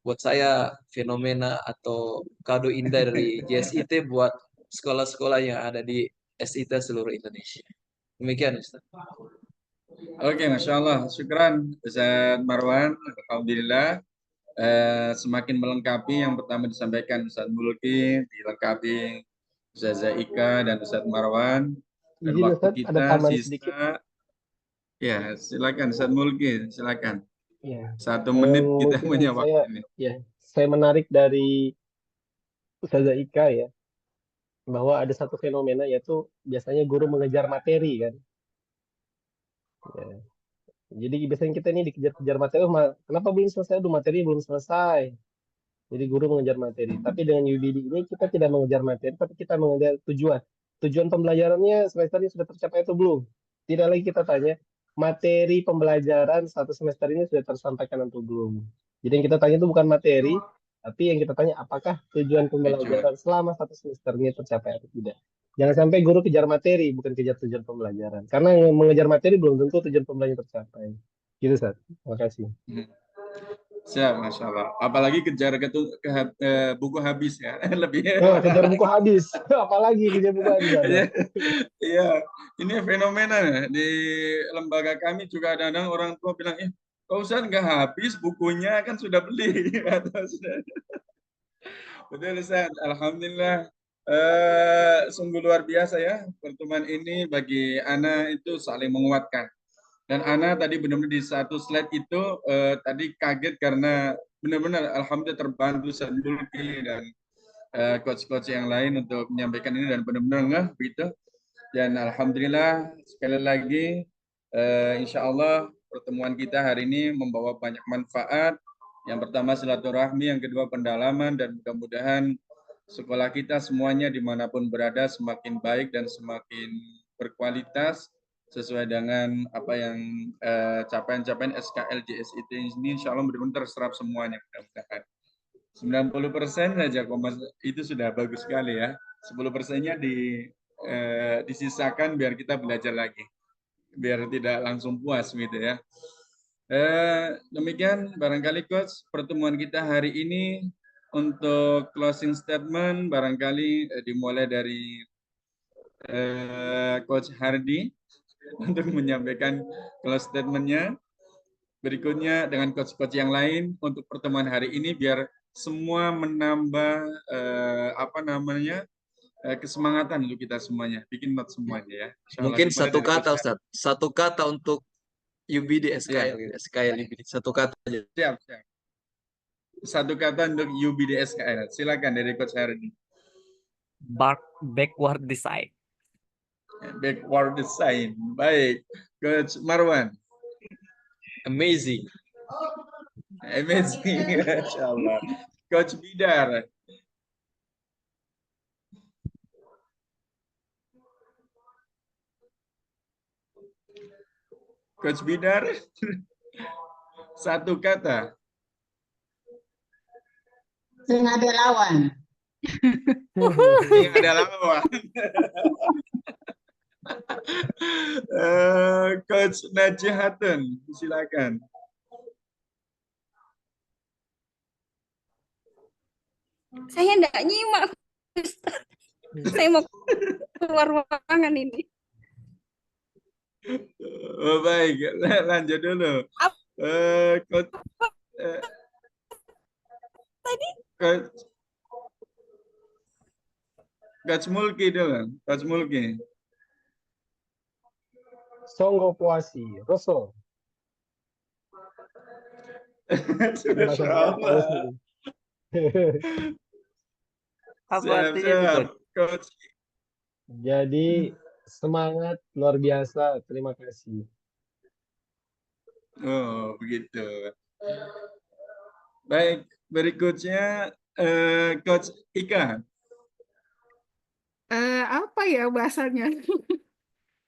buat saya fenomena atau kado indah dari JSIT buat sekolah-sekolah yang ada di SIT seluruh Indonesia. Demikian Ustaz. Oke, Masya Allah. Syukran Ustaz Marwan. Alhamdulillah. Semakin melengkapi yang pertama disampaikan Ustaz Mulki, dilengkapi Ustazah Ika dan Ustaz Marwan. Dan Izin waktu Ustaz, ada kita tambahan sisa, sedikit. ya silakan Ustaz Mulki, silakan. Ya. 1 menit kita Mungkin punya waktu saya, ini. saya menarik dari Ustazah Ika ya, bahwa ada satu fenomena yaitu biasanya guru mengejar materi kan. Ya. Jadi biasanya kita ini dikejar-kejar materi, kenapa belum selesai? Aduh, materi belum selesai. Jadi guru mengejar materi. Tapi dengan UBD ini kita tidak mengejar materi, tapi kita mengejar tujuan. Tujuan pembelajarannya semester ini sudah tercapai atau belum? Tidak lagi kita tanya, materi pembelajaran satu semester ini sudah tersampaikan atau belum. Jadi yang kita tanya itu bukan materi, tapi yang kita tanya apakah tujuan pembelajaran selama satu semester ini tercapai atau tidak. Jangan sampai guru kejar materi, bukan kejar tujuan pembelajaran. Karena yang mengejar materi belum tentu tujuan pembelajaran tercapai. Gitu, Ustaz. Terima kasih. Siap, Masya Allah. Apalagi kejar buku habis ya. Lebih Nah, kejar buku habis. Apalagi kejar buku habis ada. Iya, iya. Ini fenomena ya. Di lembaga kami juga kadang-kadang orang tua bilang, Pak Ustadz nggak habis bukunya kan sudah beli. Atau sudah. Betul Ustaz, Alhamdulillah. Sungguh luar biasa ya pertemuan ini bagi Ana itu saling menguatkan. Dan Ana tadi benar-benar di satu slide itu tadi kaget karena benar-benar Alhamdulillah terbantu Sadulki dan coach-coach yang lain untuk menyampaikan ini dan benar-benar ngeh begitu. Dan Alhamdulillah sekali lagi insya Allah pertemuan kita hari ini membawa banyak manfaat. Yang pertama silaturahmi, yang kedua pendalaman, dan mudah-mudahan sekolah kita semuanya dimanapun berada semakin baik dan semakin berkualitas sesuai dengan apa yang capaian-capaian SKL JSIT ini insya Allah benar-benar terserap semuanya mudah-mudahan. 90% saja itu sudah bagus sekali ya. 10%-nya disisakan biar kita belajar lagi. Biar tidak langsung puas gitu ya. Demikian barangkali Coach pertemuan kita hari ini untuk closing statement barangkali dimulai dari Coach Hardi untuk menyampaikan close statement-nya. Berikutnya dengan coach-coach yang lain untuk pertemuan hari ini biar semua menambah kesemangatan untuk kita semuanya. Bikin note semuanya ya. Mungkin satu kata Ustaz. Satu kata untuk UBD SKL, SKL UBD. Satu kata aja. Siap, siap. Satu kata untuk UBD SKL. Silakan dari Coach Hardi. Backward design. Backward design. Baik. Coach Marwan. Amazing. Amazing. Insyaallah. Coach Bidar. Coach Bidar. Satu kata. Sing ada lawan. Sing ada lawan. Coach Najihatun, silakan. Saya enggak nyimak. Saya mau keluar ruangan ini. Oh, baik, lanjut dulu. Coach, Tadi Coach Mulki dulu, Coach Mulki. Songgo puasi, Rosso. Masya Allah. Apa Siap, artinya itu, siap. Coach? Coach. Jadi semangat luar biasa. Terima kasih. Oh, begitu. Baik, berikutnya Coach Ika. Apa ya bahasanya?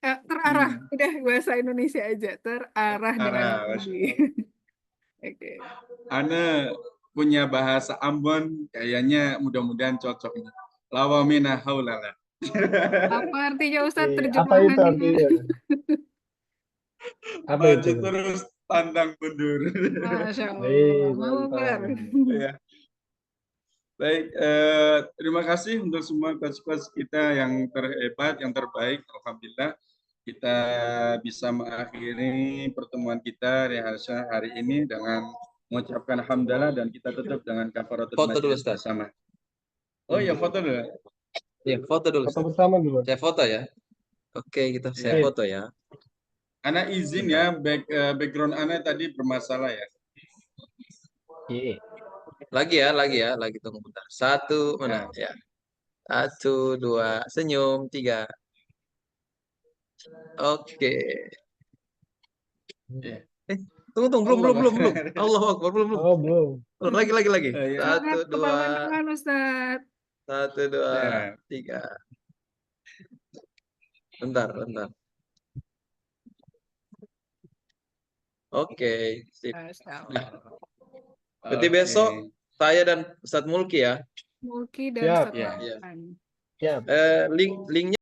Terarah, udah bahasa Indonesia aja, terarah dengan Arah, tinggi. Oke. Ana punya bahasa Ambon, kayaknya mudah-mudahan cocok nih. Lawamina haulala. Apa artinya Ustadz Apa itu terjemahannya? artinya? Apa Maju itu? terus, tandang mundur. Masya Allah. Baik, Mau mantap. Ya. Baik, terima kasih untuk semua coach-coach kita yang terhebat, yang terbaik. Alhamdulillah kita bisa mengakhiri pertemuan kita rehearsal hari ini dengan mengucapkan hamdalah dan kita tutup dengan kafaratul Foto dulu, majlis Ustaz. bersama. Oh iya, foto dulu. Ya, foto dulu. Foto Ustaz. bersama dulu. Saya foto ya. Oke, saya foto ya. Ana izin ya, background Ana tadi bermasalah ya. Iya. Lagi tunggu bentar. Satu, mana? Ya. 1, 2, senyum, 3. Oke. Tunggu, belum. Allahu Akbar, belum. Oh, belum. Lagi. Semangat 1, 2, kepala tangan Ustadz. 1, 2, 3. Bentar. Oke, sip. Masya Allah. Berarti besok saya dan Ustadz Mulki ya. Mulki dan Siap. Ustadz Marwan. Siap. Linknya